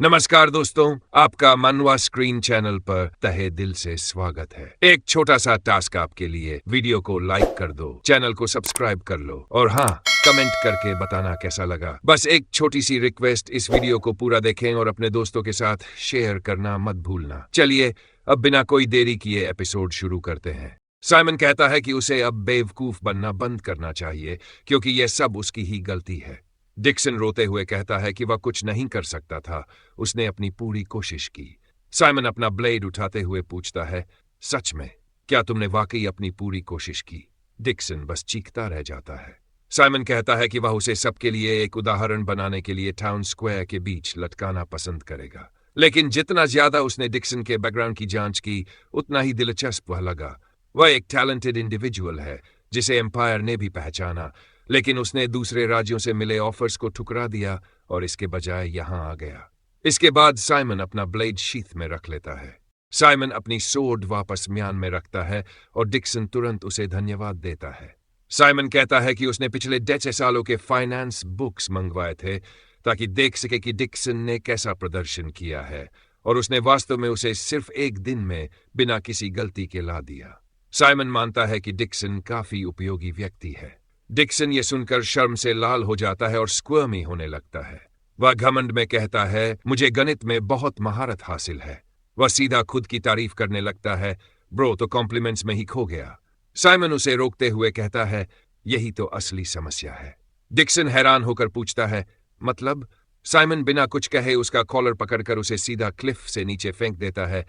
नमस्कार दोस्तों, आपका मनवा स्क्रीन चैनल पर तहे दिल से स्वागत है। एक छोटा सा टास्क आपके लिए, वीडियो को लाइक कर दो, चैनल को सब्सक्राइब कर लो और हाँ, कमेंट करके बताना कैसा लगा। बस एक छोटी सी रिक्वेस्ट, इस वीडियो को पूरा देखें और अपने दोस्तों के साथ शेयर करना मत भूलना। चलिए अब बिना कोई देरी किए एपिसोड शुरू करते हैं। साइमन कहता है कि उसे अब बेवकूफ बनना बंद करना चाहिए क्योंकि यह सब उसकी ही गलती है। डिक्सन रोते हुए कहता है कि वह कुछ नहीं कर सकता था, उसने अपनी पूरी कोशिश की। साइमन अपना ब्लेड उठाते हुए पूछता है, सच में क्या तुमने वाकई अपनी पूरी कोशिश की? डिक्सन बस चीखता रह जाता है। साइमन कहता है कि वह उसे सबके लिए एक उदाहरण बनाने के लिए टाउन स्क्वायर के बीच लटकाना पसंद करेगा। लेकिन जितना ज्यादा उसने डिक्सन के बैकग्राउंड की जांच की, उतना ही दिलचस्प वह लगा। वह एक टैलेंटेड इंडिविजुअल है जिसे एम्पायर ने भी पहचाना, लेकिन उसने दूसरे राज्यों से मिले ऑफर्स को ठुकरा दिया और इसके बजाय यहां आ गया। इसके बाद साइमन अपना ब्लेड शीथ में रख लेता है। साइमन अपनी सोर्ड वापस म्यान में रखता है और डिक्सन तुरंत उसे धन्यवाद देता है। साइमन कहता है कि उसने पिछले 10 सालों के फाइनेंस बुक्स मंगवाए थे ताकि देख सके कि डिक्सन ने कैसा प्रदर्शन किया है, और उसने वास्तव में उसे सिर्फ एक दिन में बिना किसी गलती के ला दिया। साइमन मानता है कि डिक्सन काफी उपयोगी व्यक्ति है। डिक्सन ये सुनकर शर्म से लाल हो जाता है और स्क्वर्मी होने लगता है। वह घमंड में कहता है, मुझे गणित में बहुत महारत हासिल है। वह सीधा खुद की तारीफ करने लगता है। ब्रो तो कॉम्प्लीमेंट्स में ही खो गया। साइमन उसे रोकते हुए कहता है, यही तो असली समस्या है। डिक्सन हैरान होकर पूछता है, मतलब? साइमन बिना कुछ कहे उसका कॉलर पकड़कर उसे सीधा क्लिफ से नीचे फेंक देता है,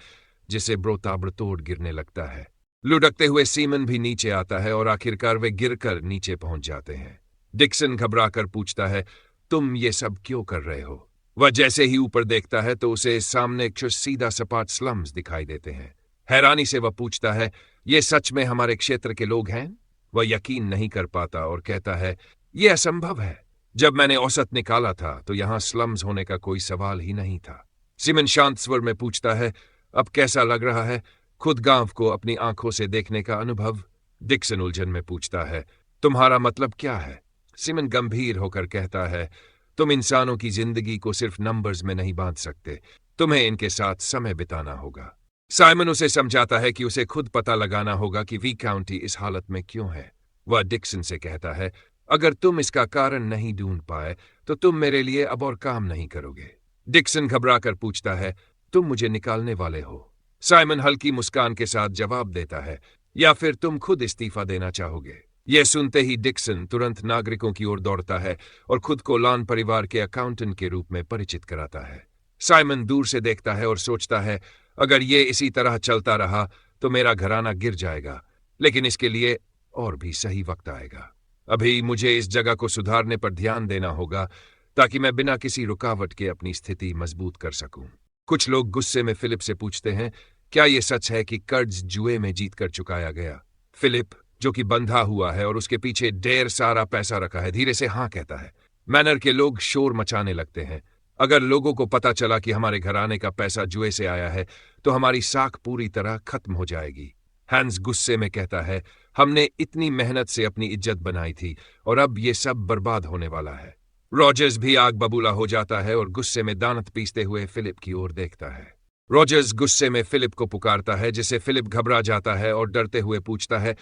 जिससे ब्रो ताबड़तोड़ गिरने लगता है। लुढ़कते हुए सीमन भी नीचे आता है और आखिरकार वे गिरकर नीचे पहुंच जाते हैं। डिक्सन घबराकर पूछता है, तुम ये सब क्यों कर रहे हो? वह जैसे ही ऊपर देखता है तो उसे सामने सीधा सपाट स्लम्स दिखाई देते हैं। हैरानी से वह पूछता है, ये सच में हमारे क्षेत्र के लोग हैं? वह यकीन नहीं कर पाता और कहता है, यह असंभव है। जब मैंने औसत निकाला था तो यहां स्लम्स होने का कोई सवाल ही नहीं था। सीमन शांत स्वर में पूछता है, अब कैसा लग रहा है खुद गांव को अपनी आंखों से देखने का अनुभव? डिक्सन उलझन में पूछता है, तुम्हारा मतलब क्या है? सीमन गंभीर होकर कहता है, तुम इंसानों की जिंदगी को सिर्फ नंबर्स में नहीं बांध सकते, तुम्हें इनके साथ समय बिताना होगा। साइमन उसे समझाता है कि उसे खुद पता लगाना होगा कि वी काउंटी इस हालत में क्यों है। वह डिक्सन से कहता है, अगर तुम इसका कारण नहीं ढूंढ पाए तो तुम मेरे लिए अब और काम नहीं करोगे। डिक्सन घबराकर पूछता है, तुम मुझे निकालने वाले हो? साइमन हल्की मुस्कान के साथ जवाब देता है, या फिर तुम खुद इस्तीफा देना चाहोगे? यह सुनते ही डिक्सन तुरंत नागरिकों की ओर दौड़ता है और खुद को लॉन परिवार के अकाउंटेंट के रूप में परिचित कराता है। साइमन दूर से देखता है और सोचता है, अगर ये इसी तरह चलता रहा तो मेरा घराना गिर जाएगा, लेकिन इसके लिए और भी सही वक्त आएगा। अभी मुझे इस जगह को सुधारने पर ध्यान देना होगा ताकि मैं बिना किसी रुकावट के अपनी स्थिति मजबूत कर सकूं। कुछ लोग गुस्से में फिलिप से पूछते हैं, क्या यह सच है कि कर्ज जुए में जीत कर चुकाया गया? फिलिप, जो कि बंधा हुआ है और उसके पीछे ढेर सारा पैसा रखा है, धीरे से हाँ कहता है। मैनर के लोग शोर मचाने लगते हैं। अगर लोगों को पता चला कि हमारे घराने का पैसा जुए से आया है तो हमारी साख पूरी तरह खत्म हो जाएगी। हैंस गुस्से में कहता है, हमने इतनी मेहनत से अपनी इज्जत बनाई थी और अब ये सब बर्बाद होने वाला है। रॉजर्स भी आग बबूला हो जाता है और गुस्से में दांत पीसते हुए फिलिप की ओर देखता है। रॉजर्स गुस्से में फिलिप को पुकारता है, जिससे फिलिप घबरा जाता है और डरते हुए पूछता है,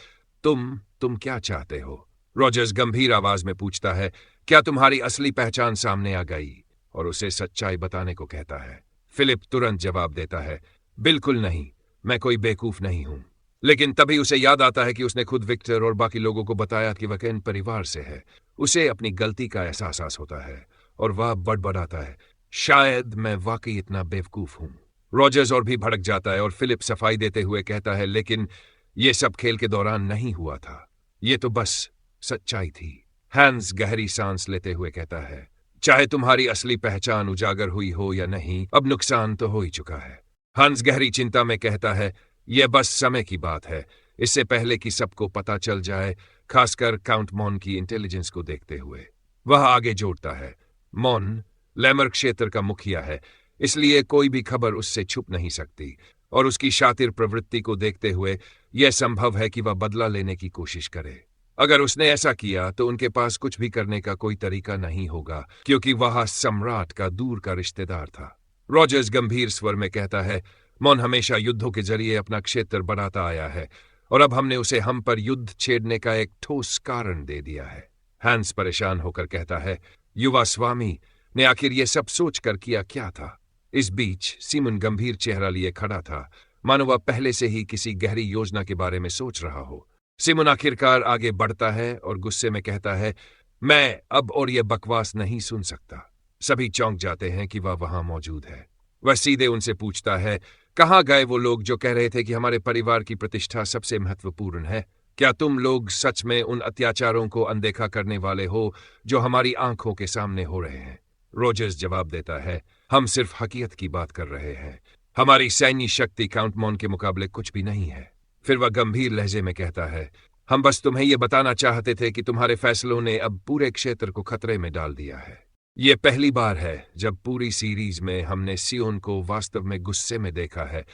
तुम क्या चाहते हो? रॉजर्स गंभीर आवाज में पूछता है, क्या तुम्हारी असली पहचान सामने आ गई? और उसे सच्चाई बताने को कहता है। फिलिप तुरंत जवाब देता है, बिल्कुल नहीं, मैं कोई बेवकूफ नहीं हूं। लेकिन तभी उसे याद आता है कि उसने खुद विक्टर और बाकी लोगों को बताया कि वह किन परिवार से है। उसे अपनी गलती का एहसास होता है और वह बड़बड़ाता है, शायद मैं वाकई इतना बेवकूफ हूं। रॉजर्स और भी भड़क जाता है और फिलिप सफाई देते हुए कहता है, लेकिन यह सब खेल के दौरान नहीं हुआ था, यह तो बस सच्चाई थी। हैंस गहरी सांस लेते हुए कहता है, चाहे तुम्हारी असली पहचान उजागर हुई हो या नहीं, अब नुकसान तो हो ही चुका है। हंस गहरी चिंता में कहता है, यह बस समय की बात है, इससे पहले कि सबको पता चल जाए, खासकर काउंट मॉन की इंटेलिजेंस को देखते हुए। वह आगे जोड़ता है, मॉन लैमर क्षेत्र का मुखिया है, इसलिए कोई भी खबर उससे छुप नहीं सकती, और उसकी शातिर प्रवृत्ति को देखते हुए यह संभव है कि वह बदला लेने की कोशिश करे। अगर उसने ऐसा किया तो उनके पास कुछ भी करने का कोई तरीका नहीं होगा, क्योंकि वह सम्राट का दूर का रिश्तेदार था। रॉजर्स गंभीर स्वर में कहता है, मॉन हमेशा युद्धों के जरिए अपना क्षेत्र बढ़ाता आया है और अब हमने उसे हम पर युद्ध छेड़ने का एक ठोस कारण दे दिया है। हैंस परेशान होकर कहता है, युवा स्वामी ने आखिर ये सब सोच कर किया क्या था? इस बीच सीमन गंभीर चेहरा लिए खड़ा था, मानो वह पहले से ही किसी गहरी योजना के बारे में सोच रहा हो। सीमन आखिरकार आगे बढ़ता है और गुस्से में कहता है, मैं अब और ये बकवास नहीं सुन सकता। सभी चौंक जाते हैं कि वह वहां मौजूद है। वह सीधे उनसे पूछता है, कहाँ गए वो लोग जो कह रहे थे कि हमारे परिवार की प्रतिष्ठा सबसे महत्वपूर्ण है? क्या तुम लोग सच में उन अत्याचारों को अनदेखा करने वाले हो जो हमारी आंखों के सामने हो रहे हैं? रॉजर्स जवाब देता है, हम सिर्फ हकीकत की बात कर रहे हैं। हमारी सैन्य शक्ति काउंट मॉन के मुकाबले कुछ भी नहीं है। फिर वह गंभीर लहजे में कहता है, हम बस तुम्हें यह बताना चाहते थे कि तुम्हारे फैसलों ने अब पूरे क्षेत्र को खतरे में डाल दिया है। यह पहली बार है जब पूरी सीरीज में हमने सियोन को वास्तव में गुस्से में देखा है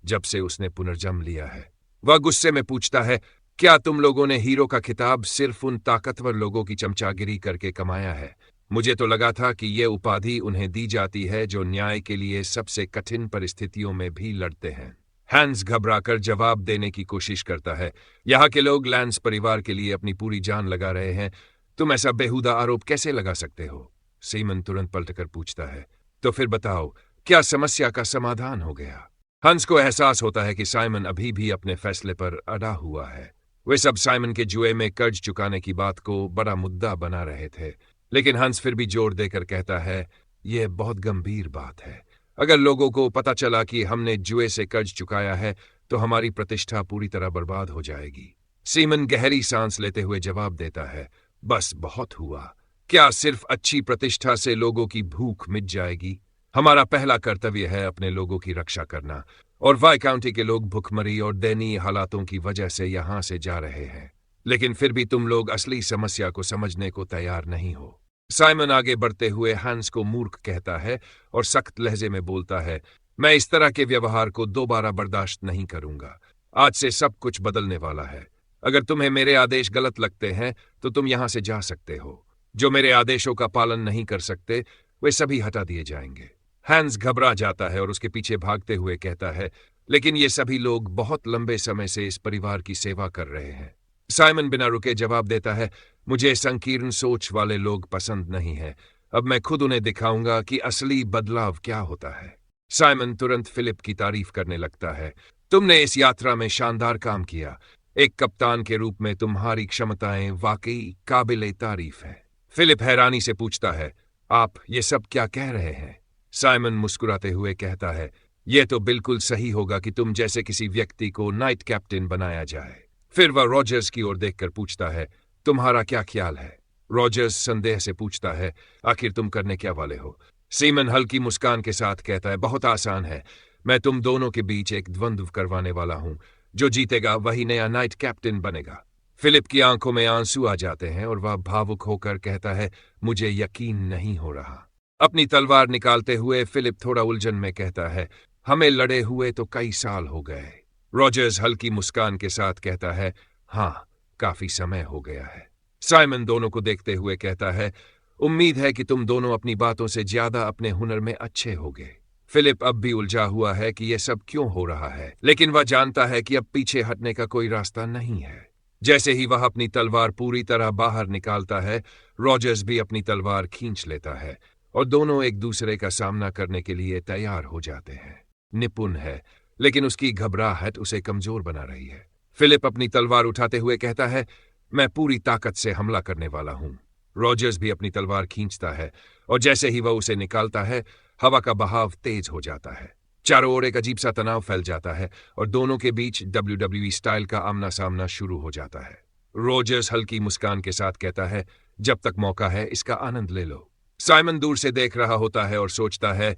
जब से उसने पुनर्जन्म लिया है। वह गुस्से में पूछता है, क्या तुम लोगों ने हीरो का खिताब सिर्फ उन ताकतवर लोगों की चमचागिरी करके कमाया है? मुझे तो लगा था कि यह उपाधि उन्हें दी जाती है जो न्याय के लिए सबसे कठिन परिस्थितियों में भी लड़ते हैं। हैंस घबराकर जवाब देने की कोशिश करता है, यहाँ के लोग लैंस परिवार के लिए अपनी पूरी जान लगा रहे हैं, तुम ऐसा बेहुदा आरोप कैसे लगा सकते हो? सीमन तुरंत पलटकर पूछता है, तो फिर बताओ, क्या समस्या का समाधान हो गया? हंस को एहसास होता है कि साइमन अभी भी अपने फैसले पर अड़ा हुआ है। वे सब साइमन के जुए में कर्ज चुकाने की बात को बड़ा मुद्दा बना रहे थे, लेकिन हंस फिर भी जोर देकर कहता है, यह बहुत गंभीर बात है। अगर लोगों को पता चला कि हमने जुए से कर्ज चुकाया है तो हमारी प्रतिष्ठा पूरी तरह बर्बाद हो जाएगी। सीमन गहरी सांस लेते हुए जवाब देता है, बस बहुत हुआ। क्या सिर्फ अच्छी प्रतिष्ठा से लोगों की भूख मिट जाएगी? हमारा पहला कर्तव्य है अपने लोगों की रक्षा करना, और वाई काउंटी के लोग भुखमरी और दयनीय हालातों की वजह से यहां से जा रहे हैं। लेकिन फिर भी तुम लोग असली समस्या को समझने को तैयार नहीं हो। साइमन आगे बढ़ते हुए हैंस को मूर्ख कहता है और सख्त लहजे में बोलता है, मैं इस तरह के व्यवहार को दोबारा बर्दाश्त नहीं करूंगा। आज से सब कुछ बदलने वाला है। अगर तुम्हें मेरे आदेश गलत लगते हैं तो तुम यहां से जा सकते हो। जो मेरे आदेशों का पालन नहीं कर सकते वे सभी हटा दिए जाएंगे। हैंस घबरा जाता है और उसके पीछे भागते हुए कहता है, लेकिन ये सभी लोग बहुत लंबे समय से इस परिवार की सेवा कर रहे हैं। साइमन बिना रुके जवाब देता है, मुझे संकीर्ण सोच वाले लोग पसंद नहीं है। अब मैं खुद उन्हें दिखाऊंगा कि असली बदलाव क्या होता है। साइमन तुरंत फिलिप की तारीफ करने लगता है, तुमने इस यात्रा में शानदार काम किया। एक कप्तान के रूप में तुम्हारी क्षमताएं वाकई काबिले तारीफ है। फिलिप हैरानी से पूछता है, आप ये सब क्या कह रहे हैं? साइमन मुस्कुराते हुए कहता है, यह तो बिल्कुल सही होगा कि तुम जैसे किसी व्यक्ति को नाइट कैप्टन बनाया जाए। फिर वह रॉजर्स की ओर देखकर पूछता है, तुम्हारा क्या ख्याल है? रॉजर्स संदेह से पूछता है, आखिर तुम करने क्या वाले हो? सीमन हल्की मुस्कान के साथ कहता है, बहुत आसान है। मैं तुम दोनों के बीच एक द्वंद्व करवाने वाला हूं। जो जीतेगा वही नया नाइट कैप्टन बनेगा। फिलिप की आंखों में आंसू आ जाते हैं और वह भावुक होकर कहता है, मुझे यकीन नहीं हो रहा। अपनी तलवार निकालते हुए फिलिप थोड़ा उलझन में कहता है, हमें लड़े हुए तो कई साल हो गए। रॉजर्स हल्की मुस्कान के साथ कहता है, हाँ, काफी समय हो गया है। साइमन दोनों को देखते हुए कहता है, उम्मीद है कि तुम दोनों अपनी बातों से ज्यादा अपने हुनर में अच्छे होगे। फिलिप अब भी उलझा हुआ है कि यह सब क्यों हो रहा है, लेकिन वह जानता है कि अब पीछे हटने का कोई रास्ता नहीं है। जैसे ही वह अपनी तलवार पूरी तरह बाहर निकालता है, रॉजर्स भी अपनी तलवार खींच लेता है और दोनों एक दूसरे का सामना करने के लिए तैयार हो जाते हैं। निपुण है, लेकिन उसकी घबराहट उसे कमजोर बना रही है। फिलिप अपनी तलवार उठाते हुए कहता है, मैं पूरी ताकत से हमला करने वाला हूं। रॉजर्स भी अपनी तलवार खींचता है और जैसे ही वह उसे निकालता है, हवा का बहाव तेज हो जाता है। चारों ओर एक अजीब सा तनाव फैल जाता है और दोनों के बीच WWE स्टाइल का आमना सामना शुरू हो जाता है। रॉजर्स हल्की मुस्कान के साथ कहता है, जब तक मौका है इसका आनंद ले लो। साइमन दूर से देख रहा होता है और सोचता है,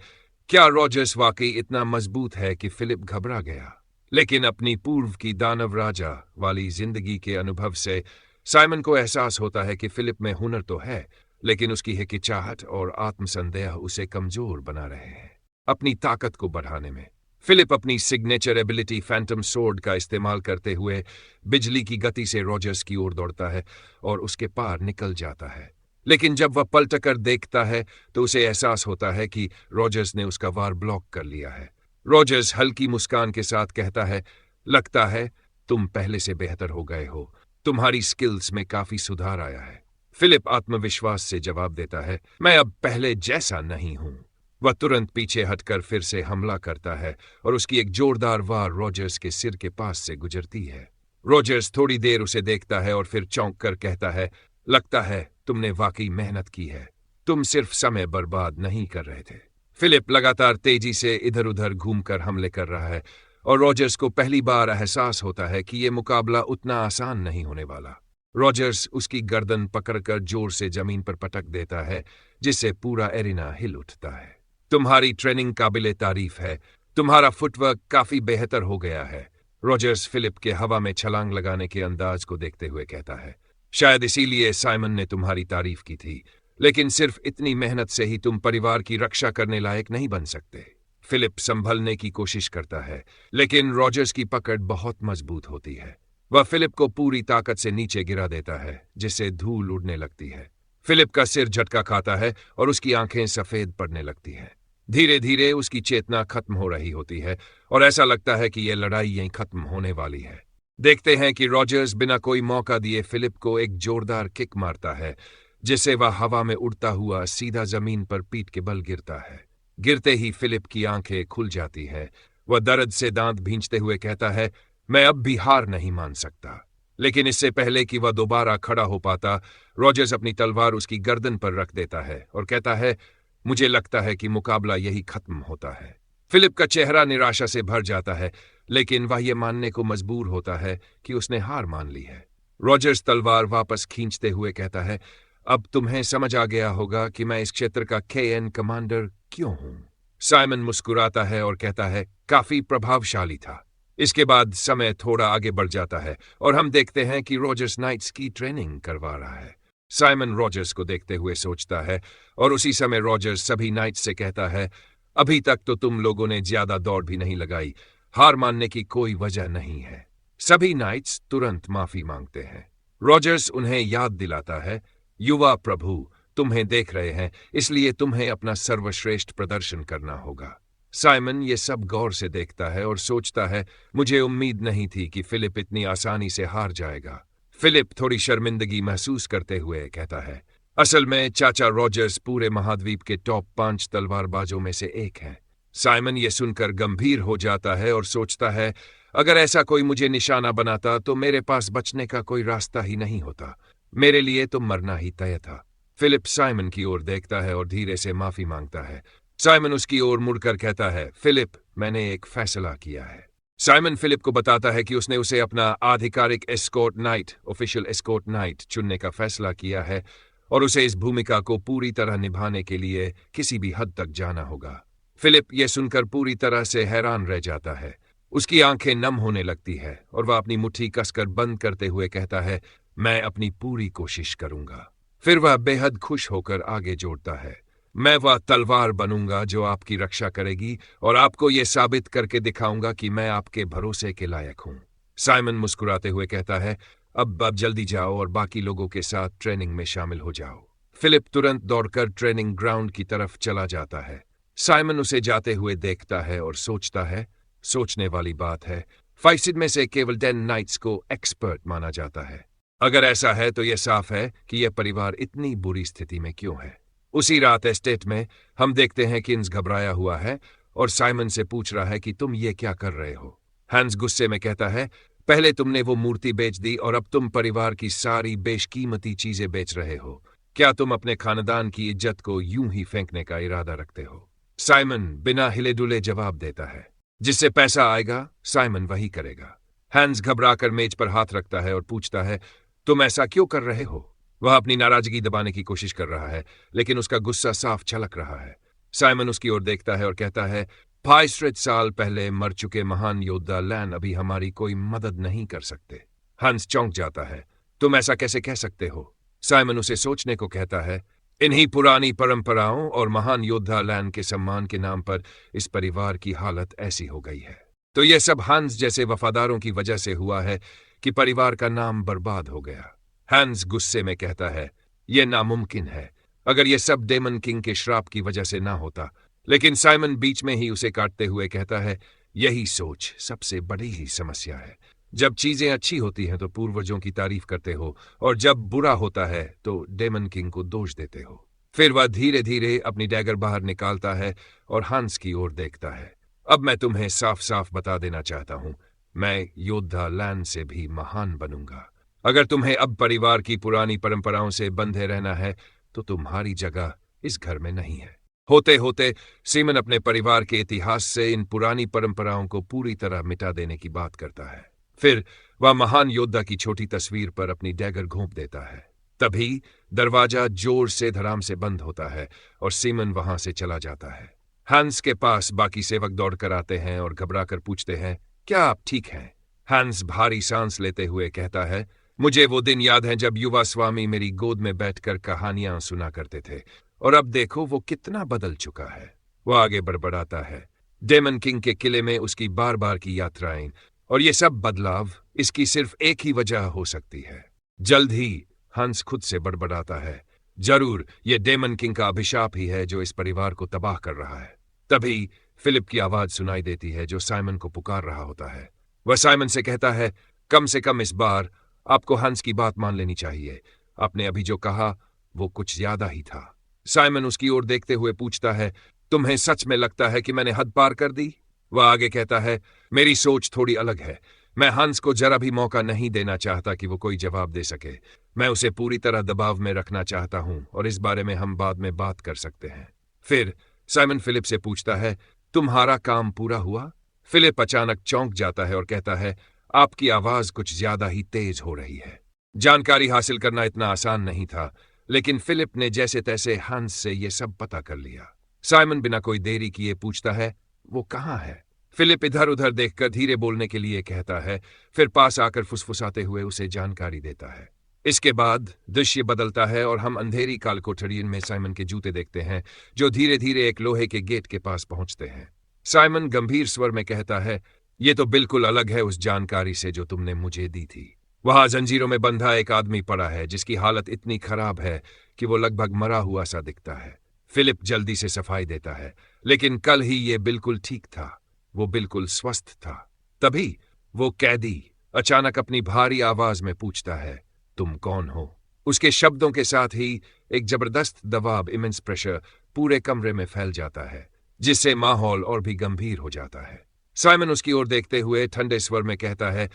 क्या रॉजर्स वाकई इतना मजबूत है कि फिलिप घबरा गया? लेकिन अपनी पूर्व की दानव राजा वाली जिंदगी के अनुभव से साइमन को एहसास होता है कि फिलिप में हुनर तो है, लेकिन उसकी हिचकिचाहट और आत्मसंदेह उसे कमजोर बना रहे हैं अपनी ताकत को बढ़ाने में। फिलिप अपनी सिग्नेचर एबिलिटी फैंटम सोर्ड का इस्तेमाल करते हुए बिजली की गति से रॉजर्स की ओर दौड़ता है और उसके पार निकल जाता है। लेकिन जब वह पलटकर देखता है तो उसे एहसास होता है कि रॉजर्स ने उसका वार ब्लॉक कर लिया है। रॉजर्स हल्की मुस्कान के साथ कहता है, लगता है तुम पहले से बेहतर हो गए हो, तुम्हारी स्किल्स में काफी सुधार आया है। फिलिप आत्मविश्वास से जवाब देता है, मैं अब पहले जैसा नहीं हूं। वह तुरंत पीछे हटकर फिर से हमला करता है और उसकी एक जोरदार वार रॉजर्स के सिर के पास से गुजरती है। रॉजर्स थोड़ी देर उसे देखता है और फिर चौंक कर कहता है, लगता है तुमने वाकई मेहनत की है, तुम सिर्फ समय बर्बाद नहीं कर रहे थे। फिलिप लगातार तेजी से इधर उधर घूमकर हमले कर रहा है और रॉजर्स को पहली बार एहसास होता है कि यह मुकाबला उतना आसान नहीं होने वाला। रॉजर्स उसकी गर्दन पकड़कर जोर से जमीन पर पटक देता है, जिससे पूरा एरिना हिल उठता है। तुम्हारी ट्रेनिंग काबिले तारीफ है, तुम्हारा फुटवर्क काफी बेहतर हो गया है, रॉजर्स फिलिप के हवा में छलांग लगाने के अंदाज को देखते हुए कहता है। शायद इसीलिए साइमन ने तुम्हारी तारीफ की थी, लेकिन सिर्फ इतनी मेहनत से ही तुम परिवार की रक्षा करने लायक नहीं बन सकते। फिलिप संभलने की कोशिश करता है, लेकिन रॉजर्स की पकड़ बहुत मजबूत होती है। वह फिलिप को पूरी ताकत से नीचे गिरा देता है, जिससे धूल उड़ने लगती है। फिलिप का सिर झटका खाता है और उसकी आंखें सफेद पड़ने लगती हैं। धीरे धीरे उसकी चेतना खत्म हो रही होती है और ऐसा लगता है कि यह लड़ाई यहीं खत्म होने वाली है। देखते हैं कि रॉजर्स बिना कोई मौका दिए फिलिप को एक जोरदार किक मारता है, जिससे वह हवा में उड़ता हुआ सीधा जमीन पर पीठ के बल गिरता है। गिरते ही फिलिप की आंखें खुल जाती हैं। वह दर्द से दांत भींचते हुए कहता है, मैं अब भी हार नहीं मान सकता। लेकिन इससे पहले कि वह दोबारा खड़ा हो पाता, रॉजर्स अपनी तलवार उसकी गर्दन पर रख देता है और कहता है, मुझे लगता है कि मुकाबला यही खत्म होता है। फिलिप का चेहरा निराशा से भर जाता है, लेकिन वह यह मानने को मजबूर होता है कि उसने हार मान ली है। रॉजर्स तलवार वापस खींचते हुए कहता है, अब तुम्हें समझ आ गया होगा कि मैं इस क्षेत्र का KN कमांडर क्यों हूं। साइमन मुस्कुराता है और कहता है, काफी प्रभावशाली था। इसके बाद समय थोड़ा आगे बढ़ जाता है और हम देखते हैं कि रॉजर्स नाइट्स की ट्रेनिंग करवा रहा है। साइमन रॉजर्स को देखते हुए सोचता है और उसी समय रॉजर्स सभी नाइट्स से कहता है, अभी तक तो तुम लोगों ने ज्यादा दौड़ भी नहीं लगाई, हार मानने की कोई वजह नहीं है। सभी नाइट्स तुरंत माफी मांगते हैं। रॉजर्स उन्हें याद दिलाता है, युवा प्रभु तुम्हें देख रहे हैं, इसलिए तुम्हें अपना सर्वश्रेष्ठ प्रदर्शन करना होगा। साइमन ये सब गौर से देखता है और सोचता है, मुझे उम्मीद नहीं थी कि फिलिप इतनी आसानी से हार जाएगा। फिलिप थोड़ी शर्मिंदगी महसूस करते हुए कहता है, असल में चाचा रॉजर्स पूरे महाद्वीप के टॉप 5 तलवारबाजों में से एक हैं। साइमन ये सुनकर गंभीर हो जाता है और सोचता है, अगर ऐसा कोई मुझे निशाना बनाता तो मेरे पास बचने का कोई रास्ता ही नहीं होता, मेरे लिए तो मरना ही तय था। फिलिप साइमन की ओर देखता है और धीरे से माफी मांगता है। साइमन उसकी ओर मुड़कर कहता है, फिलिप, मैंने एक फैसला किया है। साइमन फिलिप को बताता है कि उसने उसे अपना आधिकारिक escort night, official escort night चुनने का फैसला किया है और उसे इस भूमिका को पूरी तरह निभाने के लिए किसी भी हद तक जाना होगा। फिलिप यह सुनकर पूरी तरह से हैरान रह जाता है। उसकी आंखें नम होने लगती है और वह अपनी मुट्ठी कसकर बंद करते हुए कहता है, मैं अपनी पूरी कोशिश करूंगा। फिर वह बेहद खुश होकर आगे जोड़ता है, मैं वह तलवार बनूंगा जो आपकी रक्षा करेगी और आपको यह साबित करके दिखाऊंगा कि मैं आपके भरोसे के लायक हूं। साइमन मुस्कुराते हुए कहता है, अब जल्दी जाओ और बाकी लोगों के साथ ट्रेनिंग में शामिल हो जाओ। फिलिप तुरंत दौड़कर ट्रेनिंग ग्राउंड की तरफ चला जाता है। साइमन उसे जाते हुए देखता है और सोचता है, सोचने वाली बात है, फाइसिड में से केवल 10 नाइट्स को एक्सपर्ट माना जाता है। अगर ऐसा है तो यह साफ है कि यह परिवार इतनी बुरी स्थिति में क्यों है। उसी रात एस्टेट में हम देखते हैं कि किन्स घबराया हुआ है और साइमन से पूछ रहा है कि तुम ये क्या कर रहे हो। हैंस गुस्से में कहता है, पहले तुमने वो मूर्ति बेच दी और अब तुम परिवार की सारी बेशकीमती चीजें बेच रहे हो। क्या तुम अपने खानदान की इज्जत को यूं ही फेंकने का इरादा रखते हो? साइमन बिना हिले डुले जवाब देता है, जिससे पैसा आएगा साइमन वही करेगा। हैंस घबराकर मेज पर हाथ रखता है और पूछता है, तुम ऐसा क्यों कर रहे हो? वह अपनी नाराजगी दबाने की कोशिश कर रहा है, लेकिन उसका गुस्सा साफ छलक रहा है। साइमन उसकी ओर देखता है और कहता है, 500 साल पहले मर चुके महान योद्धा लैन अभी हमारी कोई मदद नहीं कर सकते। हंस चौंक जाता है, तुम ऐसा कैसे कह सकते हो? साइमन उसे सोचने को कहता है, इन्हीं पुरानी परंपराओं और महान योद्धा लैन के सम्मान के नाम पर इस परिवार की हालत ऐसी हो गई है। तो यह सब हंस जैसे वफादारों की वजह से हुआ है कि परिवार का नाम बर्बाद हो गया। हैंस गुस्से में कहता है, यह नामुमकिन है। अगर यह सब डेमन किंग के श्राप की वजह से ना होता। लेकिन साइमन बीच में ही उसे काटते हुए कहता है, यही सोच सबसे बड़ी ही समस्या है। जब चीजें अच्छी होती हैं तो पूर्वजों की तारीफ करते हो, और जब बुरा होता है तो डेमन किंग को दोष देते हो। फिर वह धीरे धीरे अपनी डैगर बाहर निकालता है और हंस की ओर देखता है। अब मैं तुम्हें साफ साफ बता देना चाहता हूं, मैं योद्धा लैन से भी महान बनूंगा। अगर तुम्हें अब परिवार की पुरानी परंपराओं से बंधे रहना है तो तुम्हारी जगह इस घर में नहीं है। होते होते सीमन अपने परिवार के इतिहास से इन पुरानी परंपराओं को पूरी तरह मिटा देने की बात करता है। फिर वह महान योद्धा की छोटी तस्वीर पर अपनी डैगर घोंप देता है। तभी दरवाजा जोर से धड़ाम से बंद होता है और सीमन वहां से चला जाता है। हैंस के पास बाकी सेवक दौड़कर आते हैं और घबराकर पूछते हैं, क्या आप ठीक हैं? हैंस भारी सांस लेते हुए कहता है, मुझे वो दिन याद है जब युवा स्वामी मेरी गोद में बैठकर कहानियां सुना करते थे, और अब देखो वो कितना बदल चुका है। वह आगे बड़बड़ाता है, डेमन किंग के किले में उसकी बार बार की यात्राएं, और ये सब बदलाव, इसकी सिर्फ एक ही वजह हो सकती है। जल्द ही हंस खुद से बड़बड़ाता है, जरूर ये डेमन किंग का अभिशाप ही है जो इस परिवार को तबाह कर रहा है। तभी फिलिप की आवाज सुनाई देती है जो साइमन को पुकार रहा होता है। वह साइमन से कहता है, कम से कम इस बार आपको हंस की बात मान लेनी चाहिए। आपने अभी जो कहा वो कुछ ज्यादा ही था। साइमन उसकी ओर देखते हुए पूछता है, तुम्हें सच में लगता है कि मैंने हद पार कर दी? वह आगे कहता है, मेरी सोच थोड़ी अलग है। मैं हंस को जरा भी मौका नहीं देना चाहता कि वो कोई जवाब दे सके। मैं उसे पूरी तरह दबाव में रखना चाहता हूं, और इस बारे में हम बाद में बात कर सकते हैं। फिर साइमन फिलिप से पूछता है, तुम्हारा काम पूरा हुआ? फिलिप अचानक चौंक जाता है और कहता है, आपकी आवाज कुछ ज्यादा ही तेज हो रही है। जानकारी हासिल करना इतना आसान नहीं था, लेकिन फिलिप ने जैसे तैसे हंस से यह सब पता कर लिया। साइमन बिना कोई देरी किए पूछता है, वो कहाँ है? फिलिप इधर उधर देखकर धीरे बोलने के लिए कहता है, फिर पास आकर फुसफुसाते हुए उसे जानकारी देता है। इसके बाद दृश्य बदलता है और हम अंधेरी काल कोठरी में साइमन के जूते देखते हैं, जो धीरे धीरे एक लोहे के गेट के पास पहुंचते हैं। साइमन गंभीर स्वर में कहता है, ये तो बिल्कुल अलग है उस जानकारी से जो तुमने मुझे दी थी। वहां जंजीरों में बंधा एक आदमी पड़ा है जिसकी हालत इतनी खराब है कि वो लगभग मरा हुआ सा दिखता है। फिलिप जल्दी से सफाई देता है, लेकिन कल ही ये बिल्कुल ठीक था, वो बिल्कुल स्वस्थ था। तभी वो कैदी अचानक अपनी भारी आवाज में पूछता है, तुम कौन हो? उसके शब्दों के साथ ही एक जबरदस्त दबाव, इमेंस प्रेशर पूरे कमरे में फैल जाता है, जिससे माहौल और भी गंभीर हो जाता है। साइमन उसकी ओर देखते हुए ठंडे स्वर में कहता है,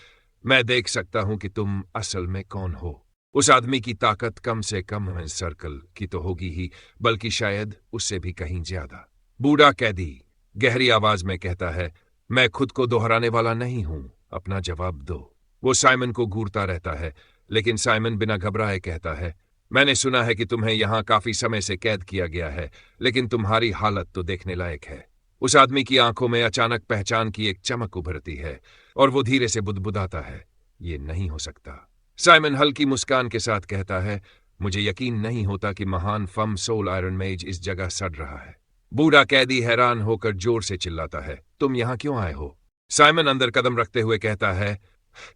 मैं देख सकता हूं कि तुम असल में कौन हो। उस आदमी की ताकत कम से कम सर्कल की तो होगी ही, बल्कि शायद उससे भी कहीं ज्यादा। बूढ़ा कैदी गहरी आवाज में कहता है, मैं खुद को दोहराने वाला नहीं हूं, अपना जवाब दो। वो साइमन को घूरता रहता है, लेकिन साइमन बिना घबराए कहता है, मैंने सुना है कि तुम्हें यहां काफी समय से कैद किया गया है, लेकिन तुम्हारी हालत तो देखने लायक है। उस आदमी की आंखों में अचानक पहचान की एक चमक उभरती है और वो धीरे से बुदबुदाता है, ये नहीं हो सकता। साइमन हल्की मुस्कान के साथ कहता है, मुझे यकीन नहीं होता कि महान फम सोल आयरन मेज इस जगह सड़ रहा है। बूढ़ा कैदी हैरान होकर जोर से चिल्लाता है, तुम यहां क्यों आए हो? साइमन अंदर कदम रखते हुए कहता है,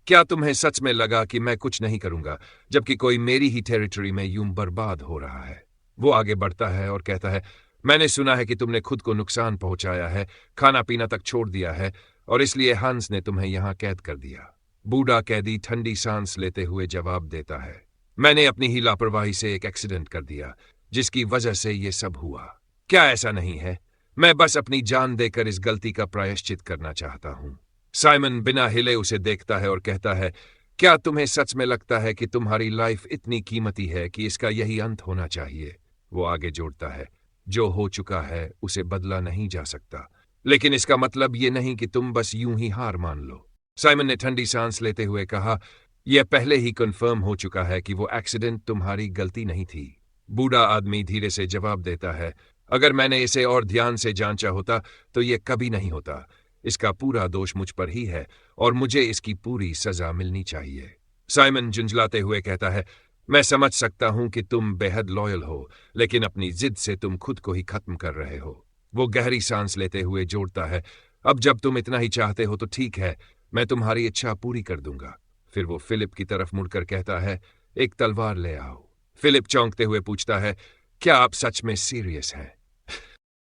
क्या तुम्हें सच में लगा कि मैं कुछ नहीं करूंगा, जबकि कोई मेरी ही टेरिटरी में यूं बर्बाद हो रहा है? वो आगे बढ़ता है और कहता है, मैंने सुना है कि तुमने खुद को नुकसान पहुंचाया है, खाना पीना तक छोड़ दिया है, और इसलिए हंस ने तुम्हें यहां कैद कर दिया। बूढ़ा कैदी ठंडी सांस लेते हुए जवाब देता है, मैंने अपनी ही लापरवाही से एक एक्सीडेंट कर दिया, जिसकी वजह से ये सब हुआ। क्या ऐसा नहीं है? मैं बस अपनी जान देकर इस गलती का प्रायश्चित करना चाहता हूं। साइमन बिना हिले उसे देखता है और कहता है, क्या तुम्हें सच में लगता है कि तुम्हारी लाइफ इतनी कीमती है कि इसका यही अंत होना चाहिए? वो आगे जोड़ता है, जो हो चुका है उसे बदला नहीं जा सकता, लेकिन इसका मतलब ये नहीं कि तुम बस यूं ही हार मान लो। साइमन ने ठंडी सांस लेते हुए कहा, यह पहले ही कंफर्म हो चुका है कि वो एक्सीडेंट तुम्हारी गलती नहीं थी। बूढ़ा आदमी धीरे से जवाब देता है, अगर मैंने इसे और ध्यान से जांचा होता तो यह कभी नहीं होता। इसका पूरा दोष मुझ पर ही है और मुझे इसकी पूरी सजा मिलनी चाहिए। साइमन झुंझलाते हुए कहता है, मैं समझ सकता हूं कि तुम बेहद लॉयल हो, लेकिन अपनी जिद से तुम खुद को ही खत्म कर रहे हो। वो गहरी सांस लेते हुए जोड़ता है, अब जब तुम इतना ही चाहते हो तो ठीक है, मैं तुम्हारी इच्छा पूरी कर दूंगा। फिर वो फिलिप की तरफ मुड़कर कहता है, एक तलवार ले आओ। फिलिप चौंकते हुए पूछता है, क्या आप सच में सीरियस हैं?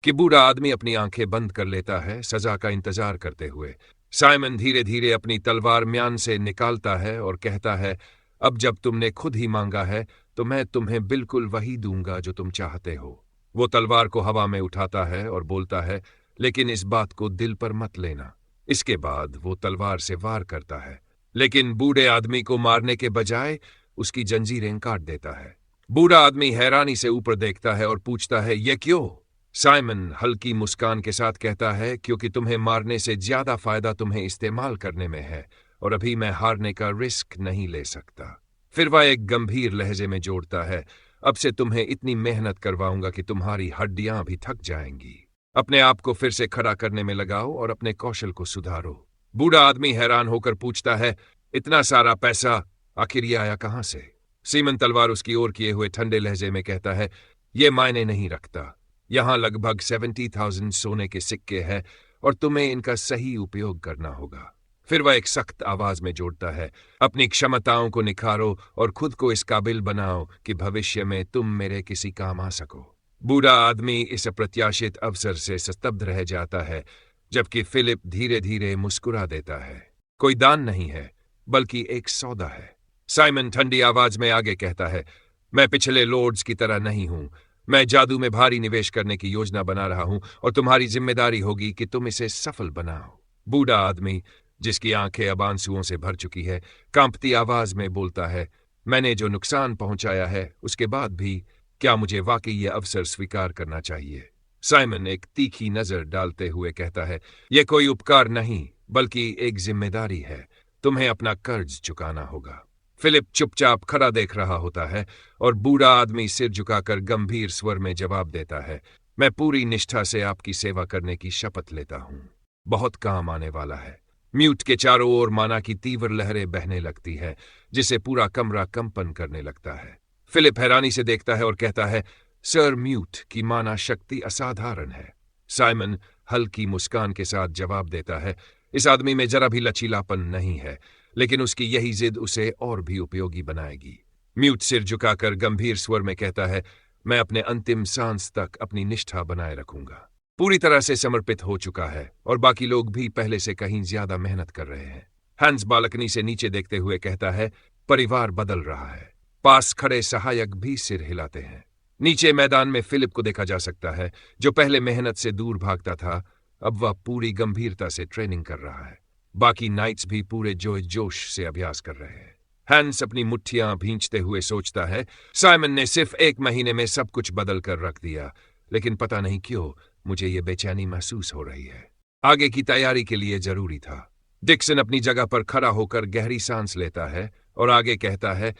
कि बूढ़ा आदमी अपनी आंखें बंद कर लेता है, सजा का इंतजार करते हुए। साइमन धीरे धीरे अपनी तलवार म्यान से निकालता है और कहता है, अब जब तुमने खुद ही मांगा है तो मैं तुम्हें बिल्कुल वही दूंगा जो तुम चाहते हो। वो तलवार को हवा में उठाता है और बोलता है, लेकिन इस बात को दिल पर मत लेना। इसके बाद वो तलवार से वार करता है, लेकिन बूढ़े आदमी को मारने के बजाय उसकी जंजीरें काट देता है। बूढ़ा आदमी हैरानी से ऊपर देखता है और पूछता है, ये क्यों? साइमन हल्की मुस्कान के साथ कहता है, क्योंकि तुम्हें मारने से ज्यादा फायदा तुम्हें इस्तेमाल करने में है और अभी मैं हारने का रिस्क नहीं ले सकता। फिर वह एक गंभीर लहजे में जोड़ता है, अब से तुम्हें इतनी मेहनत करवाऊंगा कि तुम्हारी हड्डियां भी थक जाएंगी। अपने आप को फिर से खड़ा करने में लगाओ और अपने कौशल को सुधारो। बूढ़ा आदमी हैरान होकर पूछता है, इतना सारा पैसा आखिर ये आया कहां से? सीमन तलवार उसकी ओर किए हुए ठंडे लहजे में कहता है, ये मायने नहीं रखता। यहां लगभग 70,000 सोने के सिक्के हैं और तुम्हें इनका सही उपयोग करना होगा। फिर वह एक सख्त आवाज में जोड़ता है, अपनी क्षमताओं को निखारो और खुद को इस काबिल बनाओ कि भविष्य में तुम मेरे किसी काम आ सको। बूढ़ा आदमी इस अप्रत्याशित अवसर से स्तब्ध रह जाता है, जबकि फिलिप धीरे धीरे मुस्कुरा देता है। कोई दान नहीं है, बल्कि एक सौदा है। साइमन ठंडी आवाज में आगे कहता है, मैं पिछले लॉर्ड्स की तरह नहीं हूं। मैं जादू में भारी निवेश करने की योजना बना रहा हूं और तुम्हारी जिम्मेदारी होगी कि तुम इसे सफल बनाओ। बूढ़ा आदमी, जिसकी आंखें अब आंसुओं से भर चुकी है, कांपती आवाज में बोलता है, मैंने जो नुकसान पहुंचाया है उसके बाद भी क्या मुझे वाकई यह अवसर स्वीकार करना चाहिए? साइमन एक तीखी नजर डालते हुए कहता है, यह कोई उपकार नहीं बल्कि एक जिम्मेदारी है। तुम्हें अपना कर्ज चुकाना होगा। फिलिप चुपचाप खड़ा देख रहा होता है और बूढ़ा आदमी सिर झुकाकर गंभीर स्वर में जवाब देता है, मैं पूरी निष्ठा से आपकी सेवा करने की शपथ लेता हूं। बहुत काम आने वाला है। म्यूट के चारों ओर माना की तीव्र लहरें बहने लगती है, जिसे पूरा कमरा कंपन करने लगता है। फिलिप हैरानी से देखता है और कहता है, सर, म्यूट की माना शक्ति असाधारण है। साइमन हल्की मुस्कान के साथ जवाब देता है, इस आदमी में जरा भी लचीलापन नहीं है, लेकिन उसकी यही जिद उसे और भी उपयोगी बनाएगी। म्यूट सिर झुकाकर गंभीर स्वर में कहता है, मैं अपने अंतिम सांस तक अपनी निष्ठा बनाए रखूंगा। पूरी तरह से समर्पित हो चुका है और बाकी लोग भी पहले से कहीं ज्यादा मेहनत कर रहे हैं। हैंस बालकनी से नीचे देखते हुए कहता है, परिवार बदल रहा है। पास खड़े सहायक भी सिर हिलाते हैं। नीचे मैदान में फिलिप को देखा जा सकता है, जो पहले मेहनत से दूर भागता था, अब वह पूरी गंभीरता से ट्रेनिंग कर रहा है। बाकी नाइट्स भी पूरे जोश से अभ्यास कर रहे हैं। हैंस अपनी मुट्ठियां भींचते हुए सोचता है, साइमन ने सिर्फ 1 महीने में सब कुछ बदल कर रख दिया, लेकिन पता नहीं क्यों मुझे ये बेचैनी महसूस हो रही है। आगे की तैयारी के लिए जरूरी था। डिक्सन अपनी जगह पर खड़ा होकर गहरी सांस लेता है और आगे कहता है,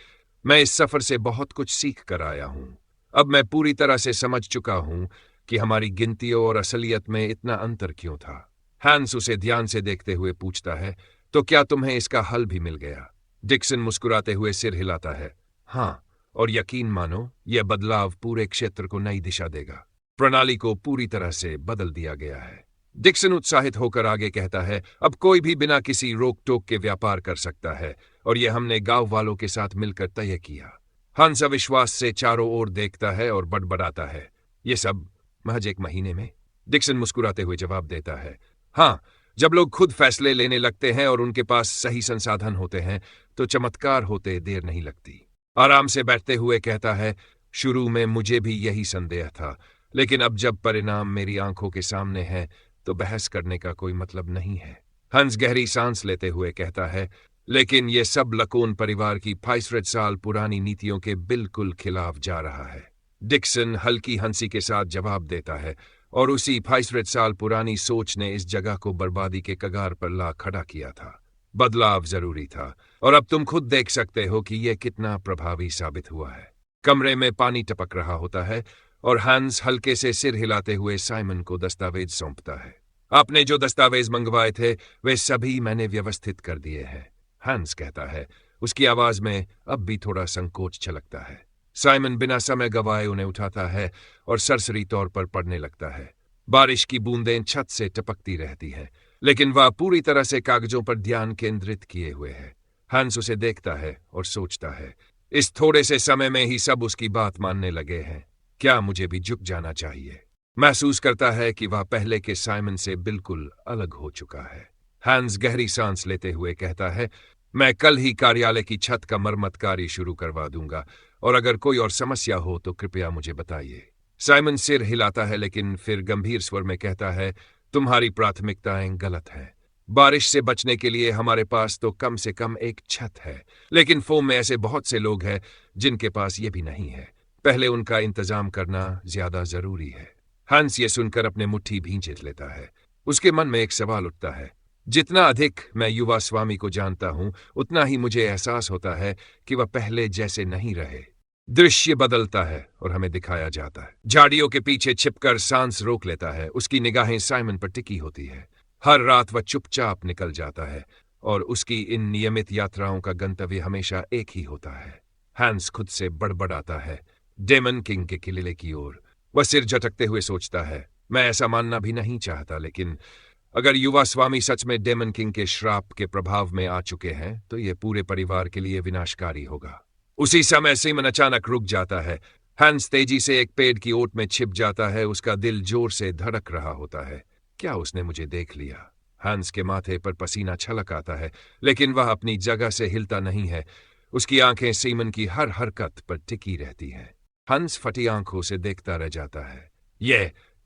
मैं इस सफर से बहुत कुछ सीख कर आया हूं। अब मैं पूरी तरह से समझ चुका हूं कि हमारी गिनतियों और असलियत में इतना अंतर क्यों था। हैंस उसे ध्यान से देखते हुए पूछता है, तो क्या तुम्हें इसका हल भी मिल गया? डिक्सन मुस्कुराते हुए सिर हिलाता है, हाँ, और यकीन मानो यह बदलाव पूरे क्षेत्र को नई दिशा देगा। प्रणाली को पूरी तरह से बदल दिया गया है। डिक्सन उत्साहित होकर आगे कहता है, अब कोई भी बिना किसी रोक टोक के व्यापार कर सकता है और यह हमने गांव वालों के साथ मिलकर तय किया। हंस अविश्वास से चारों ओर देखता है और बड़बड़ाता है, ये सब महज 1 महीने में? डिक्सन मुस्कुराते हुए जवाब देता है, हाँ, जब लोग खुद फैसले लेने लगते हैं और उनके पास सही संसाधन होते हैं तो चमत्कार होते देर नहीं लगती। आराम से बैठते हुए कहता है, शुरू में मुझे भी यही संदेह था, लेकिन अब जब परिणाम मेरी आंखों के सामने है तो बहस करने का कोई मतलब नहीं है। हंस गहरी सांस लेते हुए कहता है, लेकिन यह सब लकोन परिवार की 500 साल पुरानी नीतियों के बिल्कुल खिलाफ जा रहा है। डिक्सन हल्की हंसी के साथ जवाब देता है, और उसी 500 साल पुरानी सोच ने इस जगह को बर्बादी के कगार पर ला खड़ा किया था। बदलाव जरूरी था और अब तुम खुद देख सकते हो कि यह कितना प्रभावी साबित हुआ है। कमरे में पानी टपक रहा होता है और हंस हल्के से सिर हिलाते हुए साइमन को दस्तावेज सौंपता है। आपने जो दस्तावेज मंगवाए थे वे सभी मैंने व्यवस्थित कर दिए हैं, हंस कहता है। उसकी आवाज में अब भी थोड़ा संकोच छलकता है। साइमन बिना समय गवाए उन्हें उठाता है और सरसरी तौर पर पढ़ने लगता है। बारिश की बूंदें छत से टपकती रहती हैं, लेकिन वह पूरी तरह से कागजों पर ध्यान केंद्रित किए हुए है। हंस उसे देखता है और सोचता है, इस थोड़े से समय में ही सब उसकी बात मानने लगे हैं। क्या मुझे भी झुक जाना चाहिए? महसूस करता है कि वह पहले के साइमन से बिल्कुल अलग हो चुका है। हैंस गहरी सांस लेते हुए कहता है, मैं कल ही कार्यालय की छत का मरम्मत कार्य शुरू करवा दूंगा, और अगर कोई और समस्या हो तो कृपया मुझे बताइए। साइमन सिर हिलाता है, लेकिन फिर गंभीर स्वर में कहता है, तुम्हारी प्राथमिकताएं गलत हैं। बारिश से बचने के लिए हमारे पास तो कम से कम एक छत है, लेकिन फोम में ऐसे बहुत से लोग हैं जिनके पास ये भी नहीं है। पहले उनका इंतजाम करना ज्यादा जरूरी है। हंस ये सुनकर अपने मुट्ठी भींच लेता है। उसके मन में एक सवाल उठता है। जितना अधिक मैं युवा स्वामी को जानता हूं, उतना ही मुझे एहसास होता है कि वह पहले जैसे नहीं रहे। दृश्य बदलता है और हमें दिखाया जाता है। झाड़ियों के पीछे छिपकर सांस रोक लेता है। उसकी निगाहें साइमन पर टिकी होती है। हर रात वह चुपचाप निकल जाता है और उसकी इन नियमित यात्राओं का गंतव्य हमेशा एक ही होता है। हैंस खुद से बड़बड़ाता है, डेमन किंग के किले की ओर। वह सिर झटकते हुए सोचता है, मैं ऐसा मानना भी नहीं चाहता, लेकिन अगर युवा स्वामी सच में डेमन किंग के श्राप के प्रभाव में आ चुके हैं तो यह पूरे परिवार के लिए विनाशकारी होगा। उसी समय सीमन अचानक रुक जाता है। हैंस तेजी से एक पेड़ की ओट में छिप जाता है। उसका दिल जोर से धड़क रहा होता है। क्या उसने मुझे देख लिया? हैंस के माथे पर पसीना छलक आता है, लेकिन वह अपनी जगह से हिलता नहीं है। उसकी आंखें सीमन की हर हरकत पर टिकी रहती हैं। हंस फटी आंखों से देखता रह जाता है।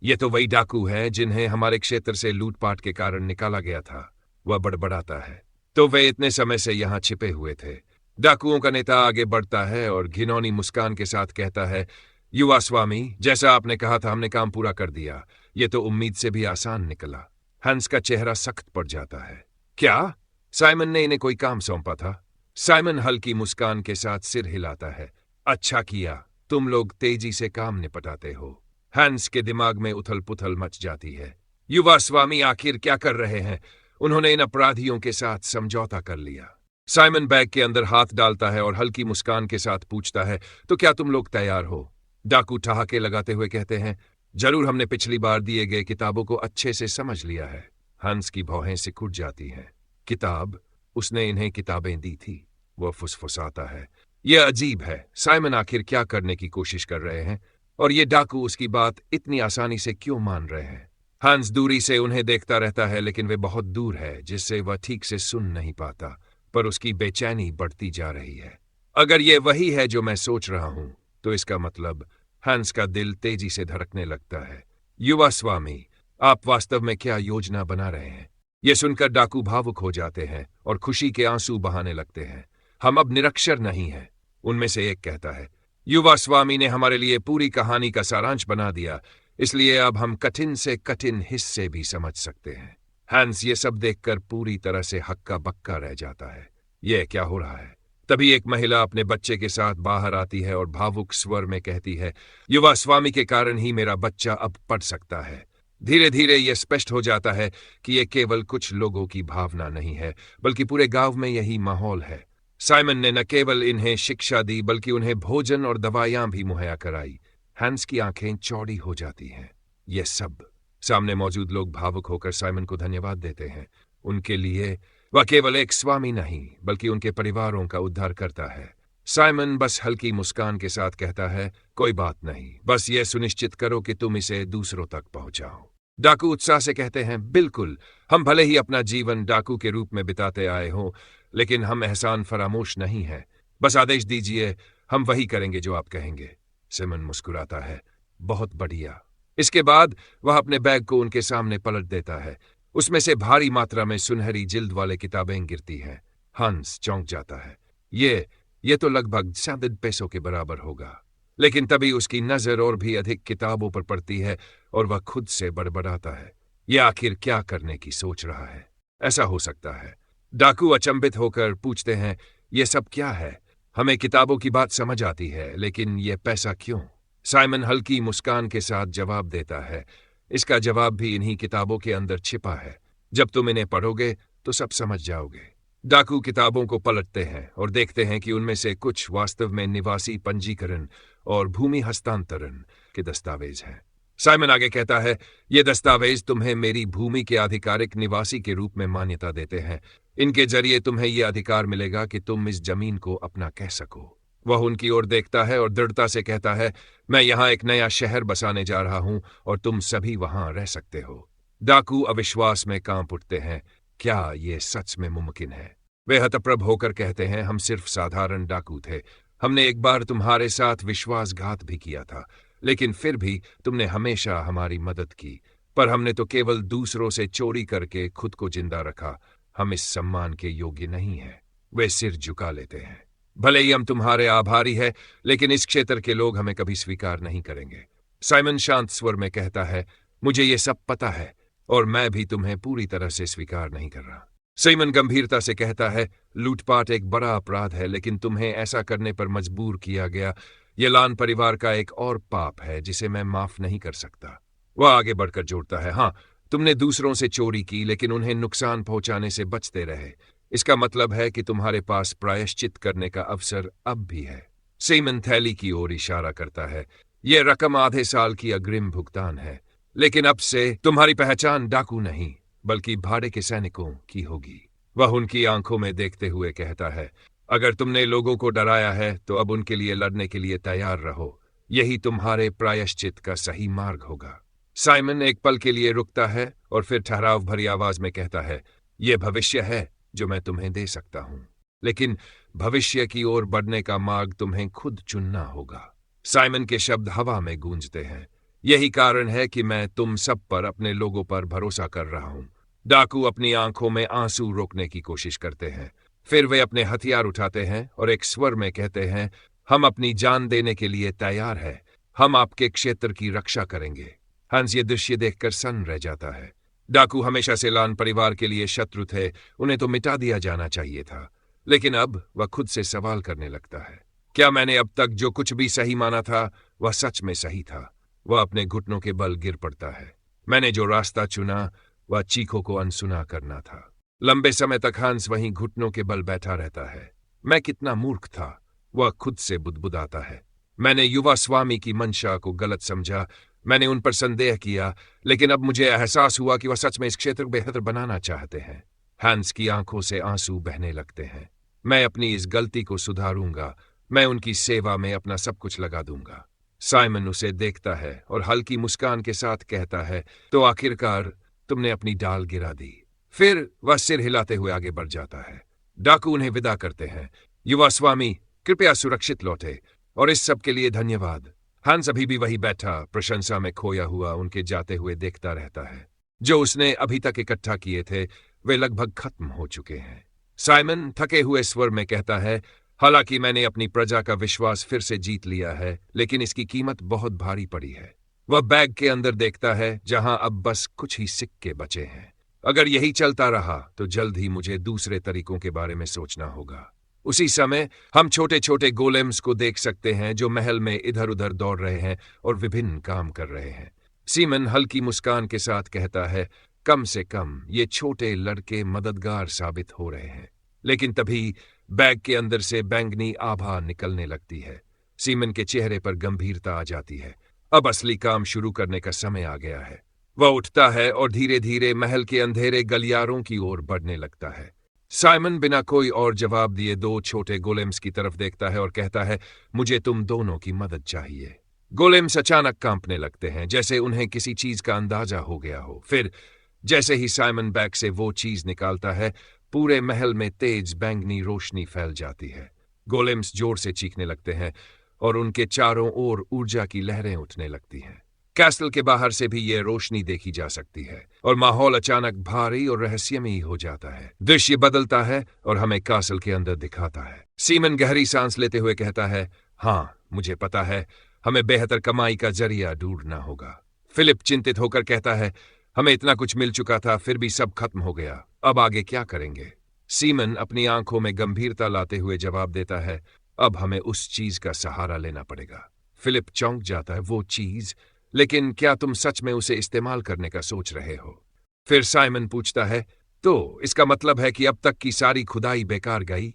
ये तो वही डाकू है जिन्हें हमारे क्षेत्र से लूटपाट के कारण निकाला गया था। वह बड़बड़ाता है। तो वे इतने समय से यहां छिपे हुए थे। डाकुओं का नेता आगे बढ़ता है और घिनौनी मुस्कान के साथ कहता है, युवा स्वामी, जैसा आपने कहा था हमने काम पूरा कर दिया। ये तो उम्मीद से भी आसान निकला। हंस का चेहरा सख्त पड़ जाता है। क्या? साइमन ने इन्हें कोई काम सौंपा था? साइमन हल्की मुस्कान के साथ सिर हिलाता है। अच्छा किया, तुम लोग तेजी से काम निपटाते हो। हैंस के दिमाग में उथल पुथल मच जाती है। युवा स्वामी आखिर क्या कर रहे हैं? उन्होंने इन अपराधियों के साथ समझौता कर लिया। साइमन बैग के अंदर हाथ डालता है और हल्की मुस्कान के साथ पूछता है, तो क्या तुम लोग तैयार हो? डाकू ठहाके लगाते हुए कहते हैं, जरूर, हमने पिछली बार दिए गए किताबों को अच्छे से समझ लिया है। हंस की भौहें सिकुड़ जाती हैं। किताब? उसने इन्हें किताबें दी थी? वह फुसफुसाता है। यह अजीब है। साइमन आखिर क्या करने की कोशिश कर रहे हैं, और ये डाकू उसकी बात इतनी आसानी से क्यों मान रहे हैं? हंस दूरी से उन्हें देखता रहता है, लेकिन वे बहुत दूर है, जिससे वह ठीक से सुन नहीं पाता, पर उसकी बेचैनी बढ़ती जा रही है। अगर ये वही है जो मैं सोच रहा हूं, तो इसका मतलब हंस का दिल तेजी से धड़कने लगता है। युवा स्वामी, आप वास्तव में क्या योजना बना रहे हैं? यह सुनकर डाकू भावुक हो जाते हैं और खुशी के आंसू बहाने लगते हैं। हम अब निरक्षर नहीं हैं, उनमें से एक कहता है। युवा स्वामी ने हमारे लिए पूरी कहानी का सारांश बना दिया, इसलिए अब हम कठिन से कठिन हिस्से भी समझ सकते हैं। हैंस ये सब देखकर पूरी तरह से हक्का बक्का रह जाता है। यह क्या हो रहा है? तभी एक महिला अपने बच्चे के साथ बाहर आती है और भावुक स्वर में कहती है, युवा स्वामी के कारण ही मेरा बच्चा अब पढ़ सकता है। धीरे धीरे यह स्पष्ट हो जाता है कि यह केवल कुछ लोगों की भावना नहीं है, बल्कि पूरे गांव में यही माहौल है। साइमन ने न केवल इन्हें शिक्षा दी, बल्कि उन्हें भोजन और दवाइयां भी मुहैया कराई। हैंस की आंखें चौड़ी हो जाती हैं। यह सब। सामने मौजूद लोग भावुक होकर साइमन को धन्यवाद देते हैं। उनके लिए वह केवल एक स्वामी नहीं, बल्कि उनके परिवारों का उद्धार करता है। साइमन बस हल्की मुस्कान के साथ कहता है, कोई बात नहीं, बस यह सुनिश्चित करो कि तुम इसे दूसरों तक पहुंचाओ। डाकू उत्साह से कहते हैं, बिल्कुल, हम भले ही अपना जीवन डाकू के रूप में बिताते आए हों, लेकिन हम एहसान फरामोश नहीं हैं। बस आदेश दीजिए, हम वही करेंगे जो आप कहेंगे। सिमन मुस्कुराता है, बहुत बढ़िया। इसके बाद वह अपने बैग को उनके सामने पलट देता है। उसमें से भारी मात्रा में सुनहरी जिल्द वाले किताबें गिरती हैं। हंस चौंक जाता है। ये तो लगभग 7 पैसों के बराबर होगा। लेकिन तभी उसकी नजर और भी अधिक किताबों पर पड़ती है और वह खुद से बड़बड़ाता है। यह आखिर क्या करने की सोच रहा है? ऐसा हो सकता है। डाकू अचंभित होकर पूछते हैं, यह सब क्या है? हमें किताबों की बात समझ आती है, लेकिन यह पैसा क्यों? साइमन हल्की मुस्कान के साथ जवाब देता है, इसका जवाब भी इन्हीं किताबों के अंदर छिपा है। जब तुम इन्हें पढ़ोगे तो सब समझ जाओगे। डाकू किताबों को पलटते हैं और देखते हैं कि उनमें से कुछ वास्तव में निवासी पंजीकरण और भूमि हस्तांतरण के दस्तावेज हैं। साइमन आगे कहता है, ये दस्तावेज तुम्हें मेरी भूमि के आधिकारिक निवासी के रूप में मान्यता देते हैं। इनके जरिए तुम्हें यह अधिकार मिलेगा कि तुम इस जमीन को अपना कह सको। वह उनकी ओर देखता है और दृढ़ता से कहता है, मैं यहाँ एक नया शहर बसाने जा रहा हूं और तुम सभी वहां रह सकते हो। डाकू अविश्वास में कांप उठते हैं। क्या ये सच में मुमकिन है? वे हतप्रभ होकर कहते हैं, हम सिर्फ साधारण डाकू थे। हमने एक बार तुम्हारे साथ विश्वासघात भी किया था, लेकिन फिर भी तुमने हमेशा हमारी मदद की। पर हमने तो केवल दूसरों से चोरी करके खुद को जिंदा रखा। हम इस सम्मान के योग्य नहीं हैं। वे सिर झुका लेते हैं। भले ही हम तुम्हारे आभारी हैं, लेकिन इस क्षेत्र के लोग हमें कभी स्वीकार नहीं करेंगे। साइमन शांत स्वर में कहता है, मुझे ये सब पता है और मैं भी तुम्हें पूरी तरह से स्वीकार नहीं कर रहा। साइमन गंभीरता से कहता है, लूटपाट एक बड़ा अपराध है, लेकिन तुम्हें ऐसा करने पर मजबूर किया गया। ये लान परिवार का एक और पाप है जिसे मैं माफ नहीं कर सकता। वह आगे बढ़कर जोड़ता है, हाँ, तुमने दूसरों से चोरी की, लेकिन उन्हें नुकसान पहुंचाने से बचते रहे। इसका मतलब है कि तुम्हारे पास प्रायश्चित करने का अवसर अब भी है। साइमन थैली की ओर इशारा करता है, यह रकम आधे साल की अग्रिम भुगतान है, लेकिन अब से तुम्हारी पहचान डाकू नहीं बल्कि भाड़े के सैनिकों की होगी। वह उनकी आंखों में देखते हुए कहता है, अगर तुमने लोगों को डराया है तो अब उनके लिए लड़ने के लिए तैयार रहो। यही तुम्हारे प्रायश्चित का सही मार्ग होगा। साइमन एक पल के लिए रुकता है और फिर ठहराव भरी आवाज में कहता है, यह भविष्य है जो मैं तुम्हें दे सकता हूं, लेकिन भविष्य की ओर बढ़ने का मार्ग तुम्हें खुद चुनना होगा। साइमन के शब्द हवा में गूंजते हैं। यही कारण है कि मैं तुम सब पर, अपने लोगों पर भरोसा कर रहा हूं। डाकू अपनी आंखों में आंसू रोकने की कोशिश करते हैं। फिर वे अपने हथियार उठाते हैं और एक स्वर में कहते हैं, हम अपनी जान देने के लिए तैयार हैं। हम आपके क्षेत्र की रक्षा करेंगे। हंस ये दृश्य देखकर सन्न रह जाता है। डाकू हमेशा से लान परिवार के लिए शत्रु थे। उन्हें तो मिटा दिया जाना चाहिए था, लेकिन अब वह खुद से सवाल करने लगता है, क्या मैंने अब तक जो कुछ भी सही माना था वह सच में सही था? वह अपने घुटनों के बल गिर पड़ता है। मैंने जो रास्ता चुना वह चीखों को अनसुना करना था। लंबे समय तक हंस वहीं घुटनों के बल बैठा रहता है। मैं कितना मूर्ख था, वह खुद से बुदबुदाता है। मैंने युवा स्वामी की मंशा को गलत समझा। मैंने उन पर संदेह किया, लेकिन अब मुझे एहसास हुआ कि वह सच में इस क्षेत्र को बेहतर बनाना चाहते हैं। हंस की आंखों से आंसू बहने लगते हैं। मैं अपनी इस गलती को सुधारूंगा। मैं उनकी सेवा में अपना सब कुछ लगा दूंगा। साइमन उसे देखता है और हल्की मुस्कान के साथ कहता है, तो आखिरकार तुमने अपनी डाल गिरा दी। फिर वह सिर हिलाते हुए आगे बढ़ जाता है। डाकू उन्हें विदा करते हैं। युवा स्वामी, कृपया सुरक्षित लौटे और इस सब के लिए धन्यवाद। हंस अभी भी वही बैठा, प्रशंसा में खोया हुआ उनके जाते हुए देखता रहता है। जो उसने अभी तक इकट्ठा किए थे वे लगभग खत्म हो चुके हैं। साइमन थके हुए स्वर में कहता है, हालांकि मैंने अपनी प्रजा का विश्वास फिर से जीत लिया है, लेकिन इसकी कीमत बहुत भारी पड़ी है। वह बैग के अंदर देखता है, जहां अब बस कुछ ही सिक्के बचे हैं। अगर यही चलता रहा तो जल्द ही मुझे दूसरे तरीकों के बारे में सोचना होगा। उसी समय हम छोटे छोटे गोलेम्स को देख सकते हैं जो महल में इधर उधर दौड़ रहे हैं और विभिन्न काम कर रहे हैं। सीमन हल्की मुस्कान के साथ कहता है, कम से कम ये छोटे लड़के मददगार साबित हो रहे हैं। लेकिन तभी बैग के अंदर से बैंगनी आभा निकलने लगती है। सीमन के चेहरे पर गंभीरता आ जाती है। अब असली काम शुरू करने का समय आ गया है। वह उठता है और धीरे धीरे महल के अंधेरे गलियारों की ओर बढ़ने लगता है। साइमन बिना कोई और जवाब दिए दो छोटे गोलेम्स की तरफ देखता है और कहता है, मुझे तुम दोनों की मदद चाहिए। गोलेम्स अचानक कांपने लगते हैं, जैसे उन्हें किसी चीज का अंदाजा हो गया हो। फिर जैसे ही साइमन बैग से वो चीज निकालता है, पूरे महल में तेज बैंगनी रोशनी फैल जाती है। गोलेम्स जोर से चीखने लगते हैं और उनके चारों ओर ऊर्जा की लहरें उठने लगती हैं। कैसल के बाहर से भी ये रोशनी देखी जा सकती है और माहौल अचानक भारी और रहस्यमयी हो जाता है। दृश्य बदलता है और हमें कैसल के अंदर दिखाता है। सीमन गहरी सांस लेते हुए कहता है, हाँ, मुझे पता है, हमें बेहतर कमाई का जरिया ढूंढना होगा। फिलिप चिंतित होकर कहता है, हमें इतना कुछ मिल चुका था, फिर भी सब खत्म हो गया। अब आगे क्या करेंगे? सीमन अपनी आंखों में गंभीरता लाते हुए जवाब देता है, अब हमें उस चीज का सहारा लेना पड़ेगा। फिलिप चौंक जाता है, वो चीज? लेकिन क्या तुम सच में उसे इस्तेमाल करने का सोच रहे हो? फिर साइमन पूछता है, तो इसका मतलब है कि अब तक की सारी खुदाई बेकार गई?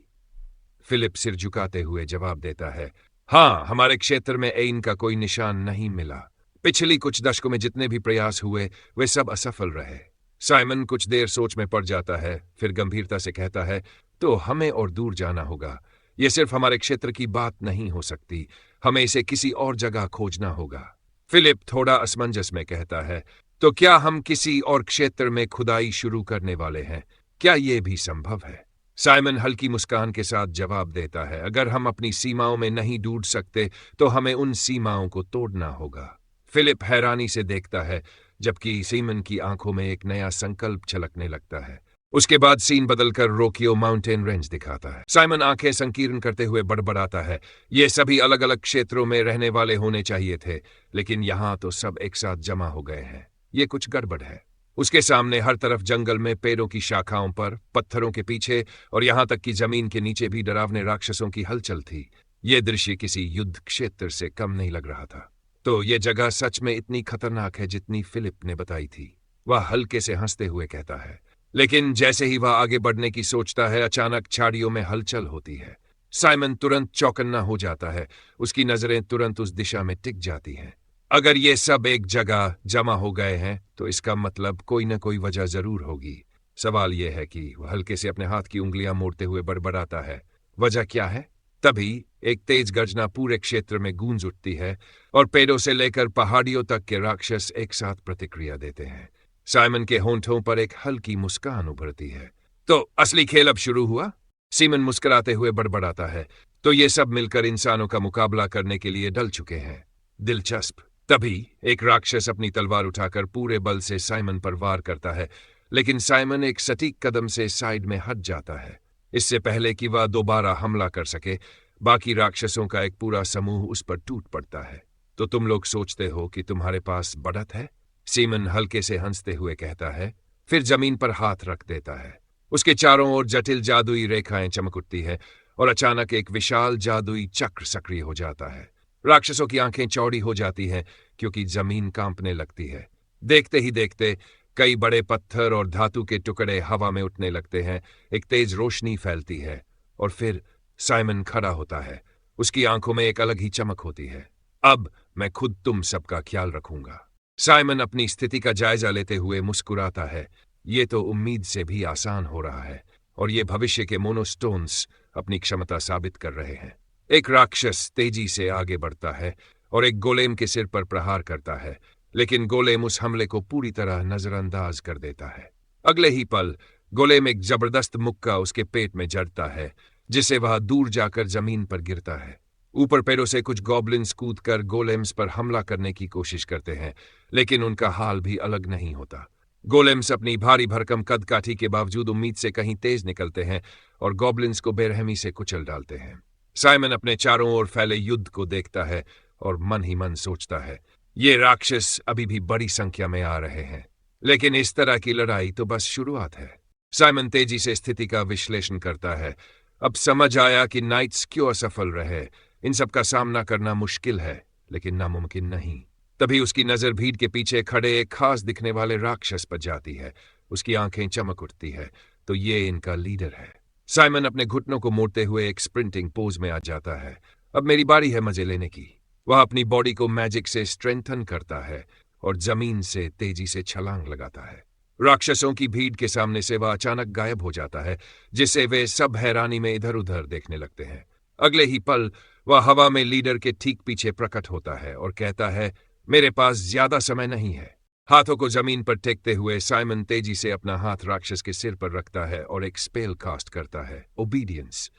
फिलिप सिर झुकाते हुए जवाब देता है, हाँ, हमारे क्षेत्र में एइन का कोई निशान नहीं मिला। पिछली कुछ दशकों में जितने भी प्रयास हुए वे सब असफल रहे। साइमन कुछ देर सोच में पड़ जाता है, फिर गंभीरता से कहता है, तो हमें और दूर जाना होगा। ये सिर्फ हमारे क्षेत्र की बात नहीं हो सकती, हमें इसे किसी और जगह खोजना होगा। फिलिप थोड़ा असमंजस में कहता है, तो क्या हम किसी और क्षेत्र में खुदाई शुरू करने वाले हैं? क्या ये भी संभव है? साइमन हल्की मुस्कान के साथ जवाब देता है, अगर हम अपनी सीमाओं में नहीं ढूंढ सकते तो हमें उन सीमाओं को तोड़ना होगा। फिलिप हैरानी से देखता है, जबकि साइमन की आंखों में एक नया संकल्प छलकने लगता है। उसके बाद सीन बदलकर रोकियो माउंटेन रेंज दिखाता है। साइमन आंखें संकीर्ण करते हुए बड़बड़ाता है, ये सभी अलग अलग क्षेत्रों में रहने वाले होने चाहिए थे, लेकिन यहां तो सब एक साथ जमा हो गए हैं। ये कुछ गड़बड़ है। उसके सामने हर तरफ जंगल में पेड़ों की शाखाओं पर, पत्थरों के पीछे और यहां तक कि जमीन के नीचे भी डरावने राक्षसों की हलचल थी। ये दृश्य किसी युद्ध क्षेत्र से कम नहीं लग रहा था। तो ये जगह सच में इतनी खतरनाक है जितनी फिलिप ने बताई थी, वह हल्के से हंसते हुए कहता है। लेकिन जैसे ही वह आगे बढ़ने की सोचता है, अचानक झाड़ियों में हलचल होती है। साइमन तुरंत चौकन्ना हो जाता है, उसकी नजरें तुरंत उस दिशा में टिक जाती हैं। अगर ये सब एक जगह जमा हो गए हैं तो इसका मतलब कोई न कोई वजह जरूर होगी। सवाल यह है कि वह हल्के से अपने हाथ की उंगलियां मोड़ते हुए बड़बड़ाता है, वजह क्या है? तभी एक तेज गर्जना पूरे क्षेत्र में गूंज उठती है और पेड़ों से लेकर पहाड़ियों तक के राक्षस एक साथ प्रतिक्रिया देते हैं। साइमन के होंठों पर एक हल्की मुस्कान उभरती है। तो असली खेल अब शुरू हुआ? सीमन मुस्कुराते हुए बड़बड़ाता है, तो ये सब मिलकर इंसानों का मुकाबला करने के लिए डल चुके हैं। दिलचस्प। तभी एक राक्षस अपनी तलवार उठाकर पूरे बल से साइमन पर वार करता है, लेकिन साइमन एक सटीक कदम से साइड में हट जाता है। इससे पहले कि वह दोबारा हमला कर सके, बाकी राक्षसों का एक पूरा समूह उस पर टूट पड़ता है। तो तुम लोग सोचते हो कि तुम्हारे पास बढ़त है? सीमन हल्के से हंसते हुए कहता है, फिर जमीन पर हाथ रख देता है। उसके चारों ओर जटिल जादुई रेखाएं चमक उठती है और अचानक एक विशाल जादुई चक्र सक्रिय हो जाता है। राक्षसों की आंखें चौड़ी हो जाती हैं क्योंकि जमीन कांपने लगती है। देखते ही देखते कई बड़े पत्थर और धातु के टुकड़े हवा में उठने लगते हैं, एक तेज रोशनी फैलती है और फिर साइमन खड़ा होता है। उसकी आंखों में एक अलग ही चमक होती है। अब मैं खुद तुम सबका ख्याल रखूंगा। साइमन अपनी स्थिति का जायजा लेते हुए मुस्कुराता है। ये तो उम्मीद से भी आसान हो रहा है और ये भविष्य के मोनोस्टोन्स अपनी क्षमता साबित कर रहे हैं। एक राक्षस तेजी से आगे बढ़ता है और एक गोलेम के सिर पर प्रहार करता है, लेकिन गोलेम उस हमले को पूरी तरह नजरअंदाज कर देता है। अगले ही पल गोलेम एक जबरदस्त मुक्का उसके पेट में जड़ता है, जिससे वह दूर जाकर जमीन पर गिरता है। ऊपर पैरों से कुछ गॉब्लिन्स कूदकर गोलेम्स पर हमला करने की कोशिश करते हैं, लेकिन उनका हाल भी अलग नहीं होता। गोलेम्स अपनी भारी भरकम कदकाठी के बावजूद उम्मीद से कहीं तेज निकलते हैं और गॉब्लिन्स को बेरहमी से कुचल डालते हैं। साइमन अपने चारों ओर फैले युद्ध को देखता है और मन ही मन सोचता है, ये राक्षस अभी भी बड़ी संख्या में आ रहे हैं, लेकिन इस तरह की लड़ाई तो बस शुरुआत है। साइमन तेजी से स्थिति का विश्लेषण करता है। अब समझ आया कि नाइट्स क्यों असफल रहे। इन सब का सामना करना मुश्किल है, लेकिन नामुमकिन नहीं। तभी उसकी नजर भीड़ के पीछे खड़े एक खास दिखने वाले राक्षस पर जाती है। उसकी आंखें चमक उठती है, तो ये इनका लीडर है। साइमन अपने घुटनों को मोड़ते हुए एक स्प्रिंटिंग पोज में आ जाता है। अब मेरी बारी है मजे लेने की। वह अपनी बॉडी को मैजिक से स्ट्रेंथन करता है और जमीन से तेजी से छलांग लगाता है। राक्षसों की भीड़ के सामने से वह अचानक गायब हो जाता है, जिससे वे सब हैरानी में इधर उधर देखने लगते हैं। अगले ही पल वह हवा में लीडर के ठीक पीछे प्रकट होता है और कहता है, मेरे पास ज्यादा समय नहीं है। हाथों को जमीन पर टेकते हुए साइमन तेजी से अपना हाथ राक्षस के सिर पर रखता है और एक स्पेल कास्ट करता है, ओबीडियंस।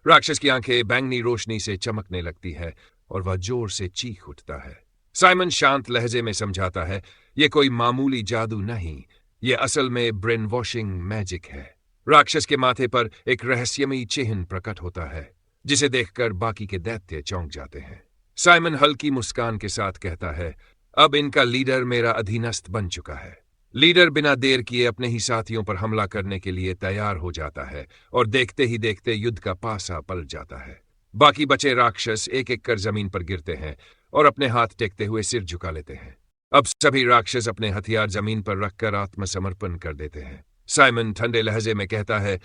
राक्षस की आंखें बैंगनी रोशनी से चमकने लगती है और वह जोर से चीख उठता है। साइमन शांत लहजे में समझाता है, यह कोई मामूली जादू नहीं, यह असल में ब्रेन वॉशिंग मैजिक है। राक्षस के माथे पर एक रहस्यमयी चिन्ह प्रकट होता है, जिसे देखकर बाकी के दैत्य चौंक जाते हैं। साइमन हल्की मुस्कान के साथ कहता है, अब इनका लीडर मेरा अधीनस्थ बन चुका है। लीडर बिना देर किए अपने ही साथियों पर हमला करने के लिए तैयार हो जाता है और देखते ही देखते युद्ध का पासा पलट जाता है। बाकी बचे राक्षस एक एक कर जमीन पर गिरते हैं और अपने हाथ टेकते हुए सिर झुका लेते हैं। अब सभी राक्षस अपने हथियार जमीन पर रखकर आत्मसमर्पण कर देते हैं। साइमन ठंडे लहजे में कहता है,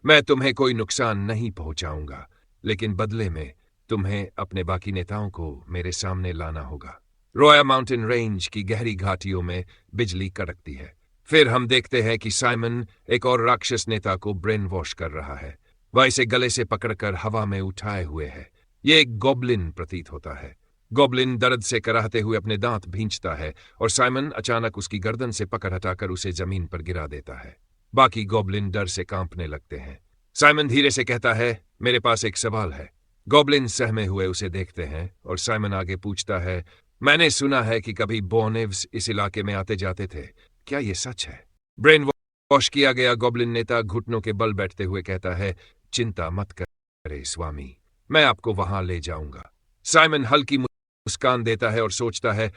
मैं तुम्हें कोई नुकसान नहीं पहुंचाऊंगा, लेकिन बदले में तुम्हें अपने बाकी नेताओं को मेरे सामने लाना होगा। रॉयल माउंटेन रेंज की गहरी घाटियों में बिजली कड़कती है। फिर हम देखते हैं कि साइमन एक और राक्षस नेता को ब्रेन वॉश कर रहा है। वह इसे गले से पकड़कर हवा में उठाए हुए है। ये एक गॉब्लिन प्रतीत होता है। गॉब्लिन दर्द से कराहते हुए अपने दांत भींचता है और साइमन अचानक उसकी गर्दन से पकड़ हटाकर उसे जमीन पर गिरा देता है। बाकी गॉब्लिन डर से कांपने लगते हैं। साइमन धीरे से कहता है, मेरे पास एक सवाल है। गॉब्लिन सहमे हुए उसे देखते हैं और साइमन आगे पूछता है, मैंने सुना है कि कभी बोनेव्स इस इलाके में आते जाते थे, क्या ये सच है? ब्रेन वॉश किया गया गॉब्लिन नेता घुटनों के बल बैठते हुए कहता है, चिंता मत करे स्वामी, मैं आपको वहां ले जाऊंगा। साइमन हल्की मुस्कान देता है और सोचता है,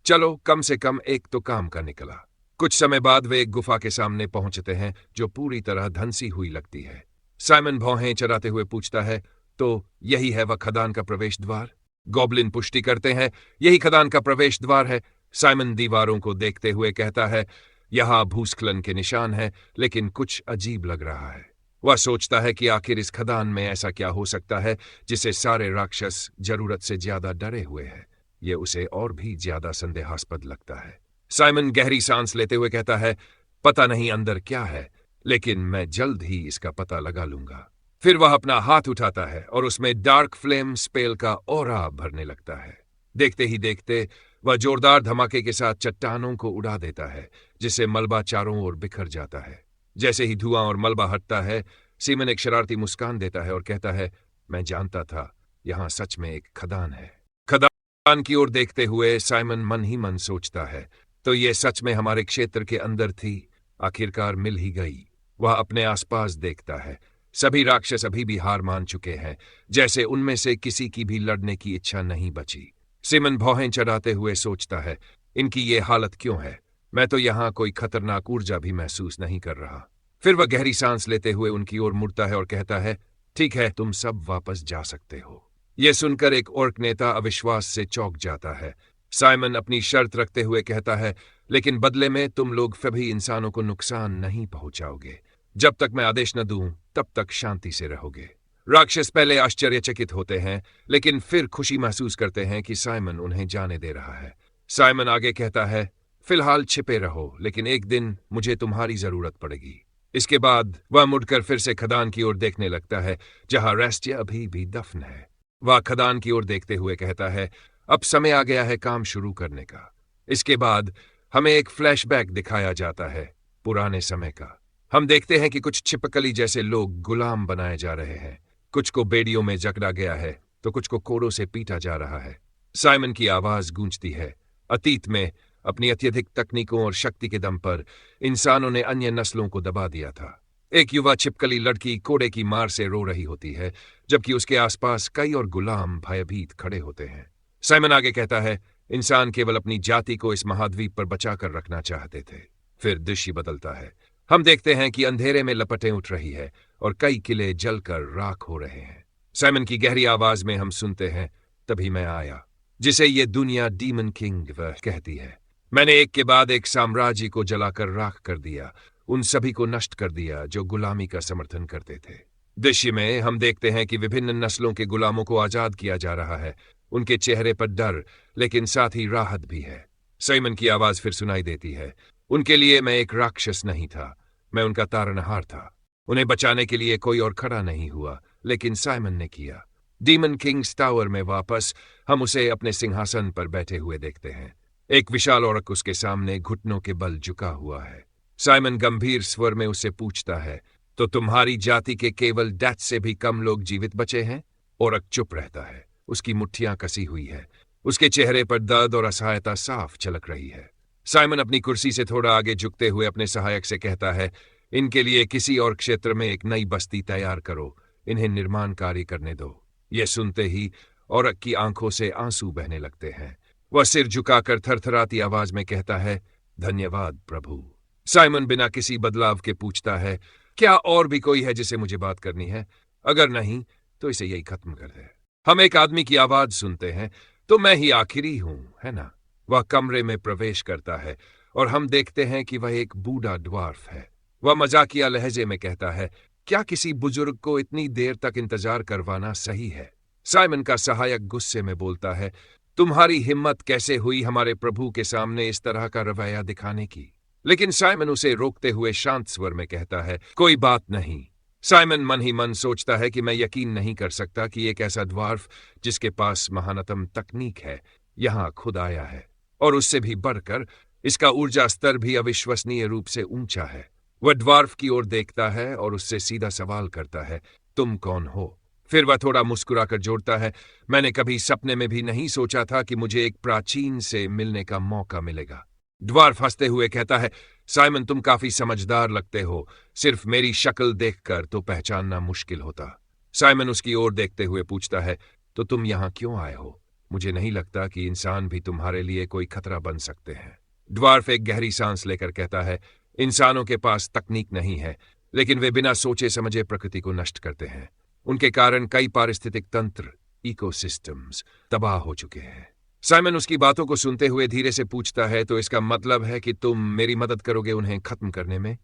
चलो कम से कम एक तो काम का निकला। कुछ समय बाद वे एक गुफा के सामने पहुंचते हैं जो पूरी तरह धंसी हुई लगती है। साइमन भौहें चराते हुए पूछता है, तो यही है वह खदान का प्रवेश द्वार? गॉब्लिन पुष्टि करते हैं, यही खदान का प्रवेश द्वार है। साइमन दीवारों को देखते हुए कहता है, यहां भूस्खलन के निशान है, लेकिन कुछ अजीब लग रहा है। वह सोचता है कि आखिर इस खदान में ऐसा क्या हो सकता है जिससे सारे राक्षस जरूरत से ज्यादा डरे हुए हैं। यह उसे और भी ज्यादा संदेहास्पद लगता है। साइमन गहरी सांस लेते हुए कहता है, पता नहीं अंदर क्या है, लेकिन मैं जल्द ही इसका पता लगा लूंगा। फिर वह अपना हाथ उठाता है और उसमें डार्क फ्लेम स्पेल का ऑरा भरने लगता है। देखते ही देखते वह जोरदार धमाके के साथ चट्टानों को उड़ा देता है, जिससे मलबा चारों ओर बिखर जाता है। जैसे ही धुआं और मलबा हटता है, सीमन एक शरारती मुस्कान देता है और कहता है, मैं जानता था यहां सच में एक खदान है। खदान की ओर देखते हुए साइमन मन ही मन सोचता है, तो ये सच में हमारे क्षेत्र के अंदर थी। आखिरकार मिल ही गई। वह अपने आसपास देखता है। सभी राक्षस अभी भी हार मान चुके हैं, जैसे उनमें से किसी की भी लड़ने की इच्छा नहीं बची। सीमन भौहें चढ़ाते हुए सोचता है, इनकी ये हालत क्यों है? मैं तो यहां कोई खतरनाक ऊर्जा भी महसूस नहीं कर रहा। फिर वह गहरी सांस लेते हुए उनकी ओर मुड़ता है और कहता है, ठीक है, तुम सब वापस जा सकते हो। यह सुनकर एक ऑर्क नेता अविश्वास से चौंक जाता है। साइमन अपनी शर्त रखते हुए कहता है, लेकिन बदले में तुम लोग सभी इंसानों को नुकसान नहीं पहुंचाओगे। जब तक मैं आदेश न दूं, तब तक शांति से रहोगे। राक्षस पहले आश्चर्यचकित होते हैं, लेकिन फिर खुशी महसूस करते हैं कि साइमन उन्हें जाने दे रहा है। साइमन आगे कहता है, फिलहाल छिपे रहो, लेकिन एक दिन मुझे तुम्हारी जरूरत पड़ेगी। इसके बाद वह मुड़कर फिर से खदान की ओर देखने लगता है, जहां रेस्टिया अभी भी दफन है। वह खदान की ओर देखते हुए कहता है, अब समय आ गया है काम शुरू करने का। इसके बाद हमें एक फ्लैशबैक दिखाया जाता है पुराने समय का। हम देखते हैं कि कुछ छिपकली जैसे लोग गुलाम बनाए जा रहे हैं। कुछ को बेड़ियों में जकड़ा गया है, तो कुछ को कोड़ों से पीटा जा रहा है। साइमन की आवाज गूंजती है, अतीत में अपनी अत्यधिक तकनीकों और शक्ति के दम पर इंसानों ने अन्य नस्लों को दबा दिया था। एक युवा छिपकली लड़की कोड़े की मार से रो रही होती है, जबकि उसके आसपास कई और गुलाम भयभीत खड़े होते हैं। साइमन आगे कहता है, इंसान केवल अपनी जाति को इस महाद्वीप पर बचाकर रखना चाहते थे। फिर दृश्य बदलता है। हम देखते हैं कि अंधेरे में लपटें उठ रही है और कई किले जलकर राख हो रहे हैं। साइमन की गहरी आवाज में हम सुनते हैं, तभी मैं आया, जिसे ये दुनिया डीमन किंग वह कहती है। मैंने एक के बाद एक साम्राज्य को जलाकर राख कर दिया, उन सभी को नष्ट कर दिया जो गुलामी का समर्थन करते थे। दृश्य में हम देखते हैं कि विभिन्न नस्लों के गुलामों को आजाद किया जा रहा है। उनके चेहरे पर डर, लेकिन साथ ही राहत भी है। साइमन की आवाज फिर सुनाई देती है, उनके लिए मैं एक राक्षस नहीं था, मैं उनका तारनहार था। उन्हें बचाने के लिए कोई और खड़ा नहीं हुआ, लेकिन साइमन ने किया। डीमन किंग्स टावर में वापस हम उसे अपने सिंहासन पर बैठे हुए देखते हैं। एक विशाल औरत उसके सामने घुटनों के बल झुका हुआ है। साइमन गंभीर स्वर में उससे पूछता है, तो तुम्हारी जाति के केवल डेथ से भी कम लोग जीवित बचे हैं? औरत चुप रहता है, उसकी मुट्ठियां कसी हुई है। उसके चेहरे पर दर्द और असहायता साफ झलक रही है। साइमन अपनी कुर्सी से थोड़ा आगे झुकते हुए अपने सहायक से कहता है, इनके लिए किसी और क्षेत्र में एक नई बस्ती तैयार करो, इन्हें निर्माण कार्य करने दो। यह सुनते ही औरत की आंखों से आंसू बहने लगते हैं। वह सिर झुकाकर थरथराती आवाज में कहता है, धन्यवाद प्रभु। साइमन बिना किसी बदलाव के पूछता है, क्या और भी कोई है जिसे मुझे बात करनी है? अगर नहीं तो इसे यही खत्म कर दे। हम एक आदमी की आवाज सुनते हैं, तो मैं ही आखिरी हूं, है ना? वह कमरे में प्रवेश करता है और हम देखते हैं कि वह एक बूढ़ा ड्वार्फ है। वह मजाकिया लहजे में कहता है, क्या किसी बुजुर्ग को इतनी देर तक इंतजार करवाना सही है? साइमन का सहायक गुस्से में बोलता है, तुम्हारी हिम्मत कैसे हुई हमारे प्रभु के सामने इस तरह का रवैया दिखाने की? लेकिन साइमन उसे रोकते हुए शांत स्वर में कहता है, कोई बात नहीं, साइमन मन ही मन सोचता है कि मैं यकीन नहीं कर सकता कि एक ऐसा ड्वार्फ जिसके पास महानतम तकनीक है यहां खुद आया है, और उससे भी बढ़कर इसका ऊर्जा स्तर भी अविश्वसनीय रूप से ऊंचा है। वह ड्वार्फ की ओर देखता है और उससे सीधा सवाल करता है, तुम कौन हो? फिर वह थोड़ा मुस्कुराकर जोड़ता है, मैंने कभी सपने में भी नहीं सोचा था कि मुझे एक प्राचीन से मिलने का मौका मिलेगा। ड्वार्फ हंसते हुए कहता है, साइमन तुम काफी समझदार लगते हो, सिर्फ मेरी शक्ल देखकर तो पहचानना मुश्किल होता। साइमन उसकी ओर देखते हुए पूछता है, तो तुम यहां क्यों आए हो? मुझे नहीं लगता कि इंसान भी तुम्हारे लिए कोई खतरा बन सकते हैं। ड्वार्फ एक गहरी सांस लेकर कहता है, इंसानों के पास तकनीक नहीं है, लेकिन वे बिना सोचे समझे प्रकृति को नष्ट करते हैं। उनके कारण कई पारिस्थितिक तंत्र, इकोसिस्टम्स तबाह हो चुके हैं। साइमन उसकी बातों को सुनते हुए धीरे से पूछता है, तो इसका मतलब है कि तुम मेरी मदद करोगे उन्हें खत्म करने में?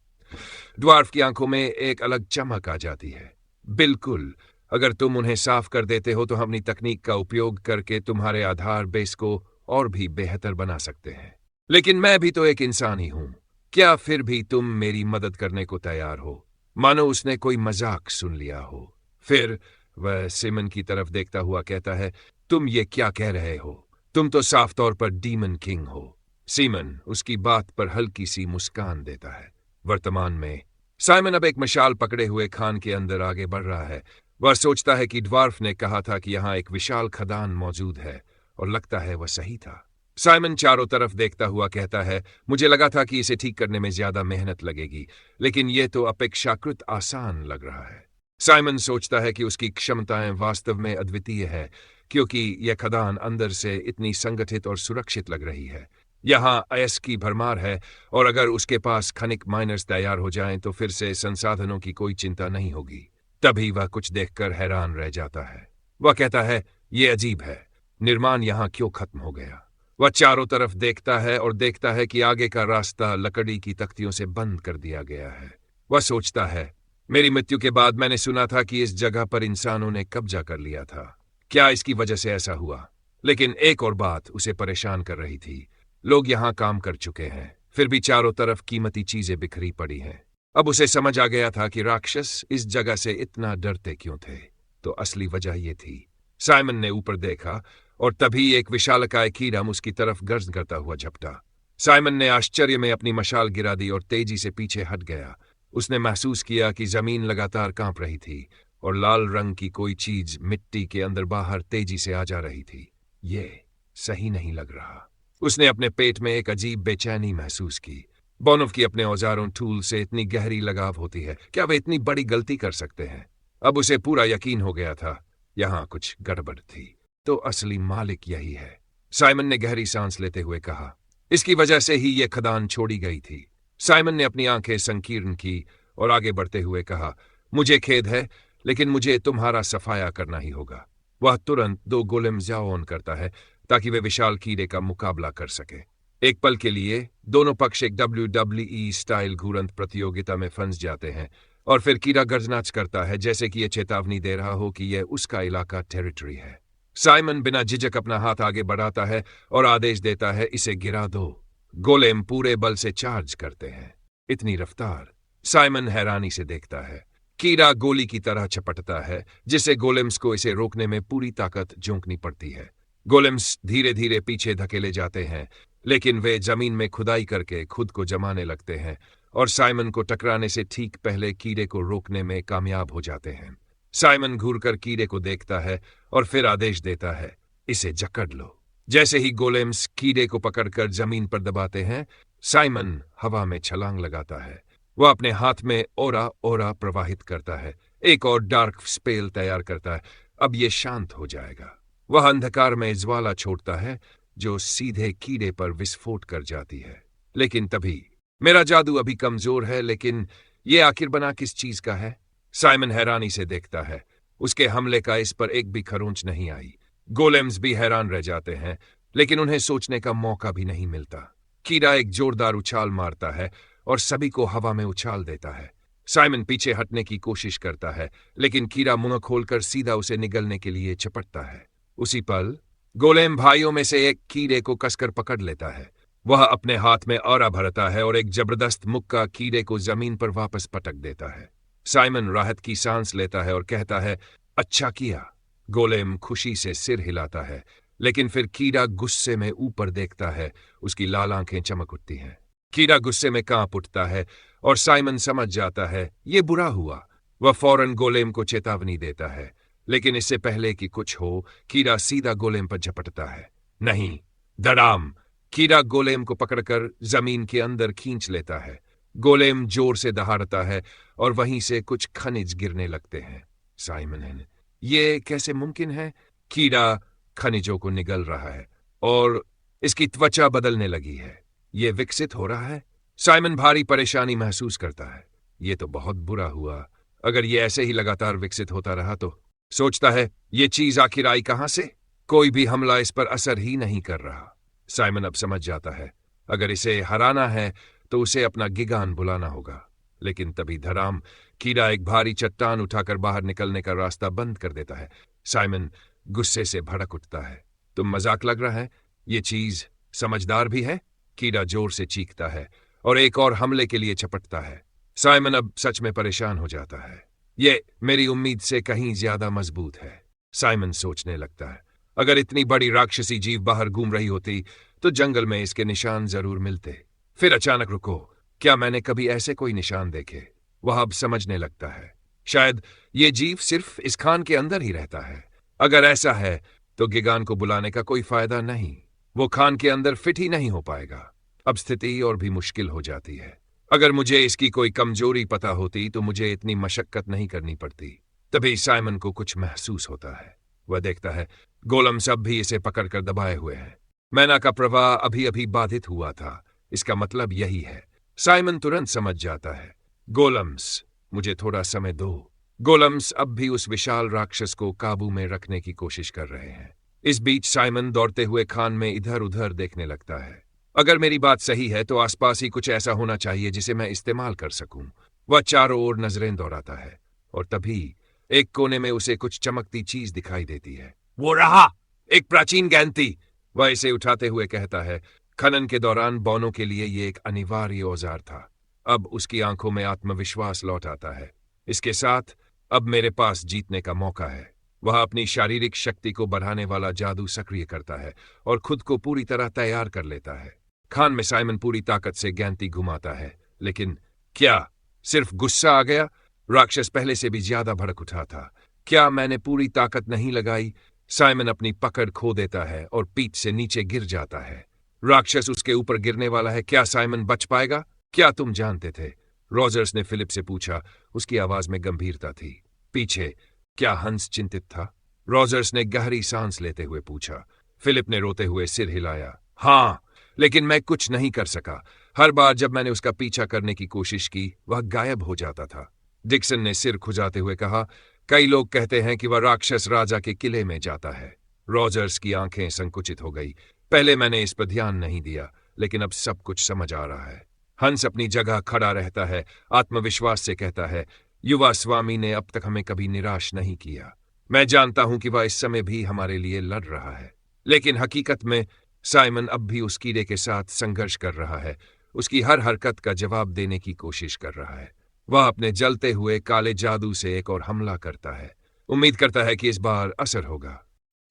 ड्वार्फ की आंखों में एक अलग चमक आ जाती है। बिल्कुल, अगर तुम उन्हें साफ कर देते हो तो हम अपनी तकनीक का उपयोग करके तुम्हारे आधार बेस को और भी बेहतर बना सकते हैं। लेकिन मैं भी तो एक इंसान ही हूं। क्या फिर भी तुम मेरी मदद करने को तैयार हो? मानो उसने कोई मजाक सुन लिया हो। फिर वह सिमन की तरफ देखता हुआ कहता है, तुम ये क्या कह रहे हो? तुम तो साफ तौर पर डीमन किंग हो। सीमन उसकी बात पर हल्की सी मुस्कान देता है। वर्तमान में साइमन अब एक मशाल पकड़े हुए खान के अंदर आगे बढ़ रहा है। वह सोचता है कि ड्वार्फ ने कहा था कि यहां एक विशाल खदान मौजूद है, और लगता है वह सही था। साइमन चारों तरफ देखता हुआ कहता है, मुझे लगा था कि इसे ठीक करने में ज्यादा मेहनत लगेगी, लेकिन यह तो अपेक्षाकृत आसान लग रहा है। साइमन सोचता है कि उसकी क्षमताएं वास्तव में अद्वितीय है, क्योंकि यह खदान अंदर से इतनी संगठित और सुरक्षित लग रही है। यहां अयस्क की भरमार है, और अगर उसके पास खनिक माइनर्स तैयार हो जाएं तो फिर से संसाधनों की कोई चिंता नहीं होगी। तभी वह कुछ देखकर हैरान रह जाता है। वह कहता है, यह अजीब है, निर्माण यहां क्यों खत्म हो गया? वह चारों तरफ देखता है और देखता है कि आगे का रास्ता लकड़ी की तख्तियों से बंद कर दिया गया है। वह सोचता है, मेरी मृत्यु के बाद मैंने सुना था कि इस जगह पर इंसानों ने कब्जा कर लिया था। क्या इसकी वजह से ऐसा हुआ? लेकिन एक और बात उसे परेशान कर रही थी। लोग यहां काम कर चुके हैं, फिर भी चारों तरफ कीमती चीजें बिखरी पड़ी हैं। अब उसे समझ आ गया था कि राक्षस इस जगह से इतना डरते क्यों थे। तो असली वजह यह थी। साइमन ने ऊपर देखा और तभी एक विशालकाय कीड़म उसकी तरफ गर्जन करता हुआ झपटा। साइमन ने आश्चर्य में अपनी मशाल गिरा दी और तेजी से पीछे हट गया। उसने महसूस किया कि जमीन लगातार कांप रही थी और लाल रंग की कोई चीज मिट्टी के अंदर बाहर तेजी से आ जा रही थी। ये सही नहीं लग रहा। उसने अपने पेट में एक अजीब बेचैनी महसूस की। बोनोव की अपने औजारों टूल से इतनी गहरी लगाव होती है, क्या वे इतनी बड़ी गलती कर सकते हैं? अब उसे पूरा यकीन हो गया था, यहां कुछ गड़बड़ थी। तो असली मालिक यही है। साइमन ने गहरी सांस लेते हुए कहा, इसकी वजह से ही यह खदान छोड़ी गई थी। साइमन ने अपनी आंखें संकीर्ण की और आगे बढ़ते हुए कहा, मुझे खेद है, लेकिन मुझे तुम्हारा सफाया करना ही होगा। वह तुरंत 2 गोलेम ज़्याओन करता है ताकि वे विशाल कीड़े का मुकाबला कर सके। एक पल के लिए दोनों पक्ष एक WWE स्टाइल घूरंत प्रतियोगिता में फंस जाते हैं, और फिर कीड़ा गर्जनाच करता है जैसे कि यह चेतावनी दे रहा हो कि यह उसका इलाका टेरिटरी है। साइमन बिना झिझक अपना हाथ आगे बढ़ाता है और आदेश देता है, इसे गिरा दो। गोलेम पूरे बल से चार्ज करते हैं। इतनी रफ्तार! साइमन हैरानी से देखता है। कीड़ा गोली की तरह छपटता है, जिससे गोलेम्स को इसे रोकने में पूरी ताकत झोंकनी पड़ती है। गोलेम्स धीरे धीरे पीछे धकेले जाते हैं, लेकिन वे जमीन में खुदाई करके खुद को जमाने लगते हैं और साइमन को टकराने से ठीक पहले कीड़े को रोकने में कामयाब हो जाते हैं। साइमन घूरकर कीड़े को देखता है और फिर आदेश देता है, इसे जकड़ लो। जैसे ही गोलेम्स कीड़े को पकड़कर जमीन पर दबाते हैं, साइमन हवा में छलांग लगाता है। वह अपने हाथ में ओरा प्रवाहित करता है, एक और डार्क स्पेल तैयार करता है। अब यह शांत हो जाएगा। वह अंधकार में ज्वाला छोड़ता है जो सीधे कीड़े पर विस्फोट कर जाती है। लेकिन तभी, मेरा जादू अभी कमजोर है, लेकिन यह आखिर बना किस चीज का है? साइमन हैरानी से देखता है। उसके हमले का इस पर एक भी खरोंच नहीं आई। गोलेम्स भी हैरान रह जाते हैं, लेकिन उन्हें सोचने का मौका भी नहीं मिलता। कीड़ा एक जोरदार उछाल मारता है और सभी को हवा में उछाल देता है। साइमन पीछे हटने की कोशिश करता है, लेकिन कीड़ा मुंह खोलकर सीधा उसे निगलने के लिए चपटता है। उसी पल गोलेम भाइयों में से एक कीड़े को कसकर पकड़ लेता है। वह अपने हाथ में औरा भरता है और एक जबरदस्त मुक्का कीड़े को जमीन पर वापस पटक देता है। साइमन राहत की सांस लेता है और कहता है, अच्छा किया। गोलेम खुशी से सिर हिलाता है, लेकिन फिर कीड़ा गुस्से में ऊपर देखता है। उसकी लाल आंखें चमक उठती हैं। कीड़ा गुस्से में कांप उठता है और साइमन समझ जाता है ये बुरा हुआ। वह फौरन गोलेम को चेतावनी देता है, लेकिन इससे पहले कि कुछ हो, कीड़ा सीधा गोलेम पर झपटता है। नहीं, धड़ाम! कीड़ा गोलेम को पकड़कर जमीन के अंदर खींच लेता है। गोलेम जोर से दहाड़ता है और वहीं से कुछ खनिज गिरने लगते हैं। साइमन, ये कैसे मुमकिन है? कीड़ा खनिजों को निगल रहा है और इसकी त्वचा बदलने लगी है। ये विकसित हो रहा है। साइमन भारी परेशानी महसूस करता है। ये तो बहुत बुरा हुआ। अगर ये ऐसे ही लगातार विकसित होता रहा तो। सोचता है, ये चीज आखिर आई कहां से? कोई भी हमला इस पर असर ही नहीं कर रहा। साइमन अब समझ जाता है, अगर इसे हराना है तो उसे अपना गिगान बुलाना होगा। लेकिन तभी धड़ाम! कीड़ा एक भारी चट्टान उठाकर बाहर निकलने का रास्ता बंद कर देता है। साइमन गुस्से से भड़क उठता है। तुम मजाक लग रहा है? ये चीज समझदार भी है? कीड़ा जोर से चीखता है और एक और हमले के लिए झपटता है। साइमन अब सच में परेशान हो जाता है। ये मेरी उम्मीद से कहीं ज्यादा मजबूत है। साइमन सोचने लगता है, अगर इतनी बड़ी राक्षसी जीव बाहर घूम रही होती तो जंगल में इसके निशान जरूर मिलते। फिर अचानक रुको, क्या मैंने कभी ऐसे कोई निशान देखे? वह अब समझने लगता है, शायद ये जीव सिर्फ इस खान के अंदर ही रहता है। अगर ऐसा है तो गिगान को बुलाने का कोई फायदा नहीं। वो खान के अंदर फिट ही नहीं हो पाएगा। अब स्थिति और भी मुश्किल हो जाती है। अगर मुझे इसकी कोई कमजोरी पता होती तो मुझे इतनी मशक्कत नहीं करनी पड़ती। तभी साइमन को कुछ महसूस होता है। वह देखता है गोलम सब भी इसे पकड़कर दबाए हुए हैं। मैना का प्रवाह अभी अभी बाधित हुआ था। इसका मतलब यही है। साइमन तुरंत समझ जाता है, गोलम्स, मुझे थोड़ा समय दो। गोलम्स अब भी उस विशाल राक्षस को काबू में रखने की कोशिश कर रहे हैं। इस बीच साइमन दौड़ते हुए खान में इधर उधर देखने लगता है। अगर मेरी बात सही है तो आसपास ही कुछ ऐसा होना चाहिए जिसे मैं इस्तेमाल कर सकूं। वह चारों ओर नजरें दौड़ाता है और तभी एक कोने में उसे कुछ चमकती चीज दिखाई देती है। वो रहा, एक प्राचीन गैंती। वह इसे उठाते हुए कहता है, खनन के दौरान बौनों के लिए ये एक अनिवार्य औजार था। अब उसकी आंखों में आत्मविश्वास लौट आता है। इसके साथ अब मेरे पास जीतने का मौका है। वह अपनी शारीरिक शक्ति को बढ़ाने वाला जादू सक्रिय करता है और खुद को पूरी तरह तैयार कर लेता है। खान में साइमन पूरी ताकत से गैंती घुमाता है, लेकिन क्या सिर्फ गुस्सा आ गया? राक्षस पहले से भी ज्यादा भड़क उठा था। क्या मैंने पूरी ताकत नहीं लगाई? साइमन अपनी पकड़ खो देता है और पीठ से नीचे गिर जाता है। राक्षस उसके ऊपर गिरने वाला है। क्या साइमन बच पाएगा? क्या तुम जानते थे? रॉजर्स ने फिलिप से पूछा। उसकी आवाज में गंभीरता थी। पीछे क्या हंस चिंतित था? रॉजर्स ने गहरी सांस लेते हुए पूछा। फिलिप ने रोते हुए सिर हिलाया। हाँ, लेकिन मैं कुछ नहीं कर सका। हर बार जब मैंने उसका पीछा करने की कोशिश की, वह गायब हो जाता था। डिक्सन ने सिर खुजाते हुए कहा, कई लोग कहते हैं कि वह राक्षस राजा के किले में जाता है। रॉजर्स की आंखें संकुचित हो गई। पहले मैंने इस पर ध्यान नहीं दिया, लेकिन अब सब कुछ समझ आ रहा है। हंस अपनी जगह खड़ा रहता है, आत्मविश्वास से कहता है, युवा स्वामी ने अब तक हमें कभी निराश नहीं किया। मैं जानता हूं कि वह इस समय भी हमारे लिए लड़ रहा है, लेकिन हकीकत में साइमन अब भी उस कीड़े के साथ संघर्ष कर रहा है। उसकी हर हरकत का जवाब देने की कोशिश कर रहा है। वह अपने जलते हुए काले जादू से एक और हमला करता है। उम्मीद करता है कि इस बार असर होगा।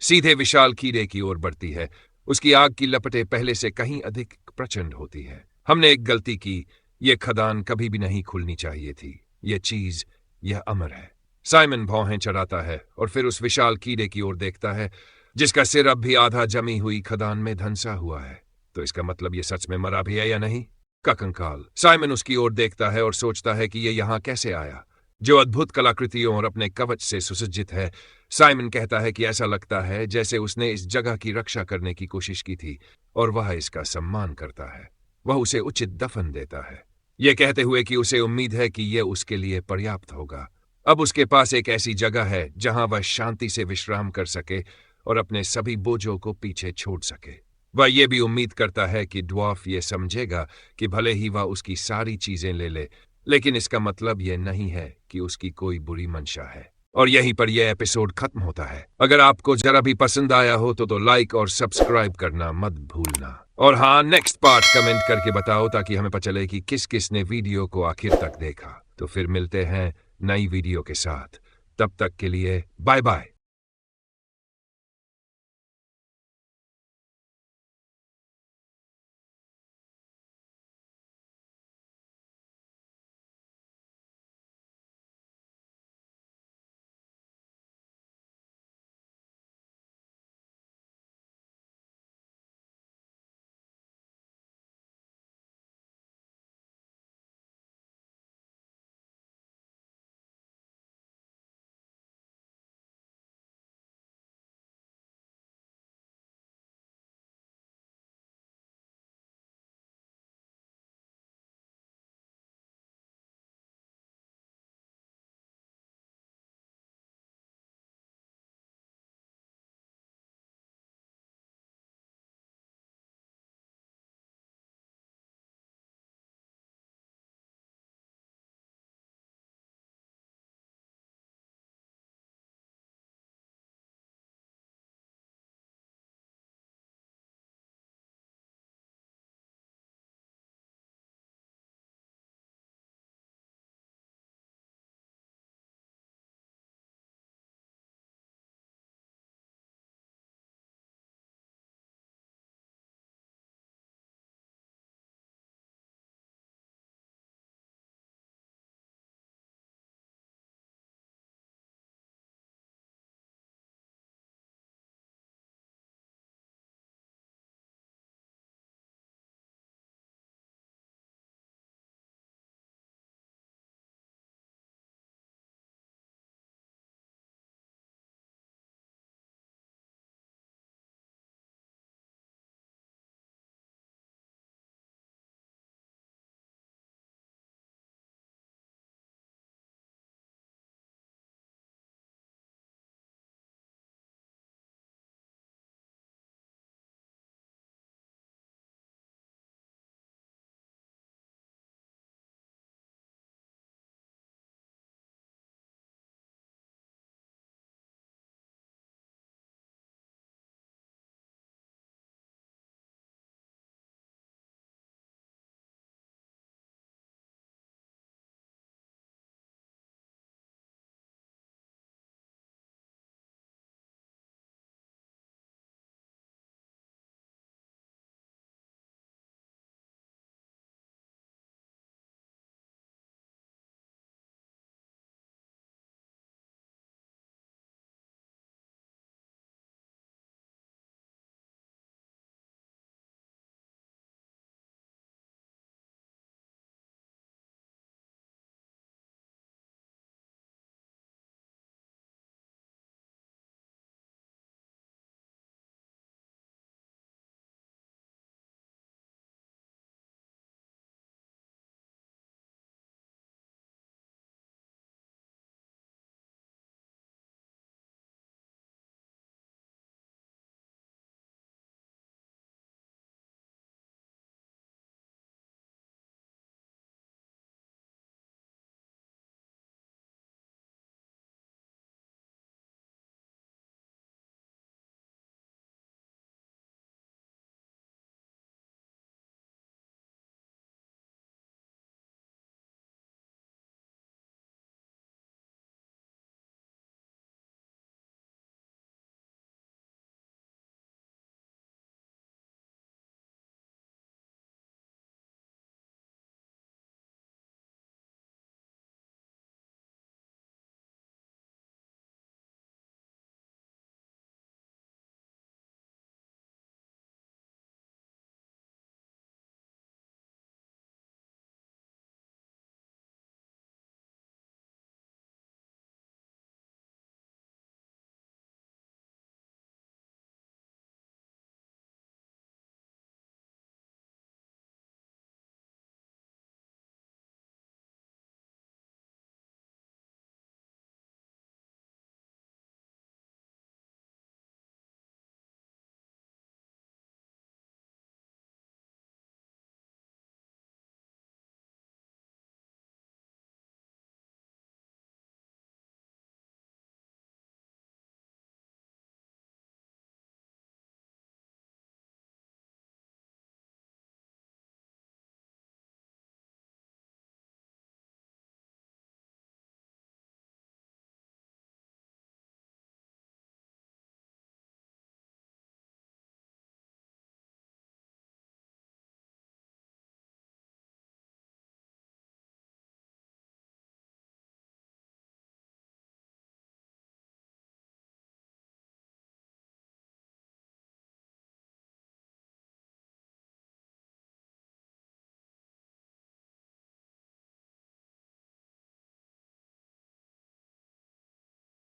सीधे विशाल कीड़े की ओर बढ़ती है। उसकी आग की लपटें पहले से कहीं अधिक प्रचंड होती है। हमने एक गलती की। यह खदान कभी भी नहीं खुलनी चाहिए थी। यह चीज, यह अमर है। साइमन भौहें चढ़ाता है और फिर उस विशाल कीड़े की ओर देखता है जिसका सिर अब भी आधा जमी हुई खदान में धंसा हुआ है। तो इसका मतलब यह सच में मरा भी है या नहीं? का कंकाल। साइमन उसकी ओर देखता है और सोचता है कि यह यहां कैसे आया, जो अद्भुत कलाकृतियों और अपने कवच से सुसज्जित है। साइमन कहता है कि ऐसा लगता है जैसे उसने इस जगह की रक्षा करने की कोशिश की थी और वह इसका सम्मान करता है। वह उसे उचित दफन देता है, यह कहते हुए कि उसे उम्मीद है कि यह उसके लिए पर्याप्त होगा। अब उसके पास एक ऐसी जगह है जहां वह शांति से विश्राम कर सके और अपने सभी बोझों को पीछे छोड़ सके। वह यह भी उम्मीद करता है कि ड्वार्फ यह समझेगा कि भले ही वह उसकी सारी चीजें ले ले, लेकिन इसका मतलब यह नहीं है कि उसकी कोई बुरी मंशा है। और यहीं पर यह एपिसोड खत्म होता है। अगर आपको जरा भी पसंद आया हो तो लाइक और सब्सक्राइब करना मत भूलना। और हाँ, नेक्स्ट पार्ट कमेंट करके बताओ ताकि हमें पता चले कि किस किस ने वीडियो को आखिर तक देखा। तो फिर मिलते हैं नई वीडियो के साथ। तब तक के लिए बाय बाय।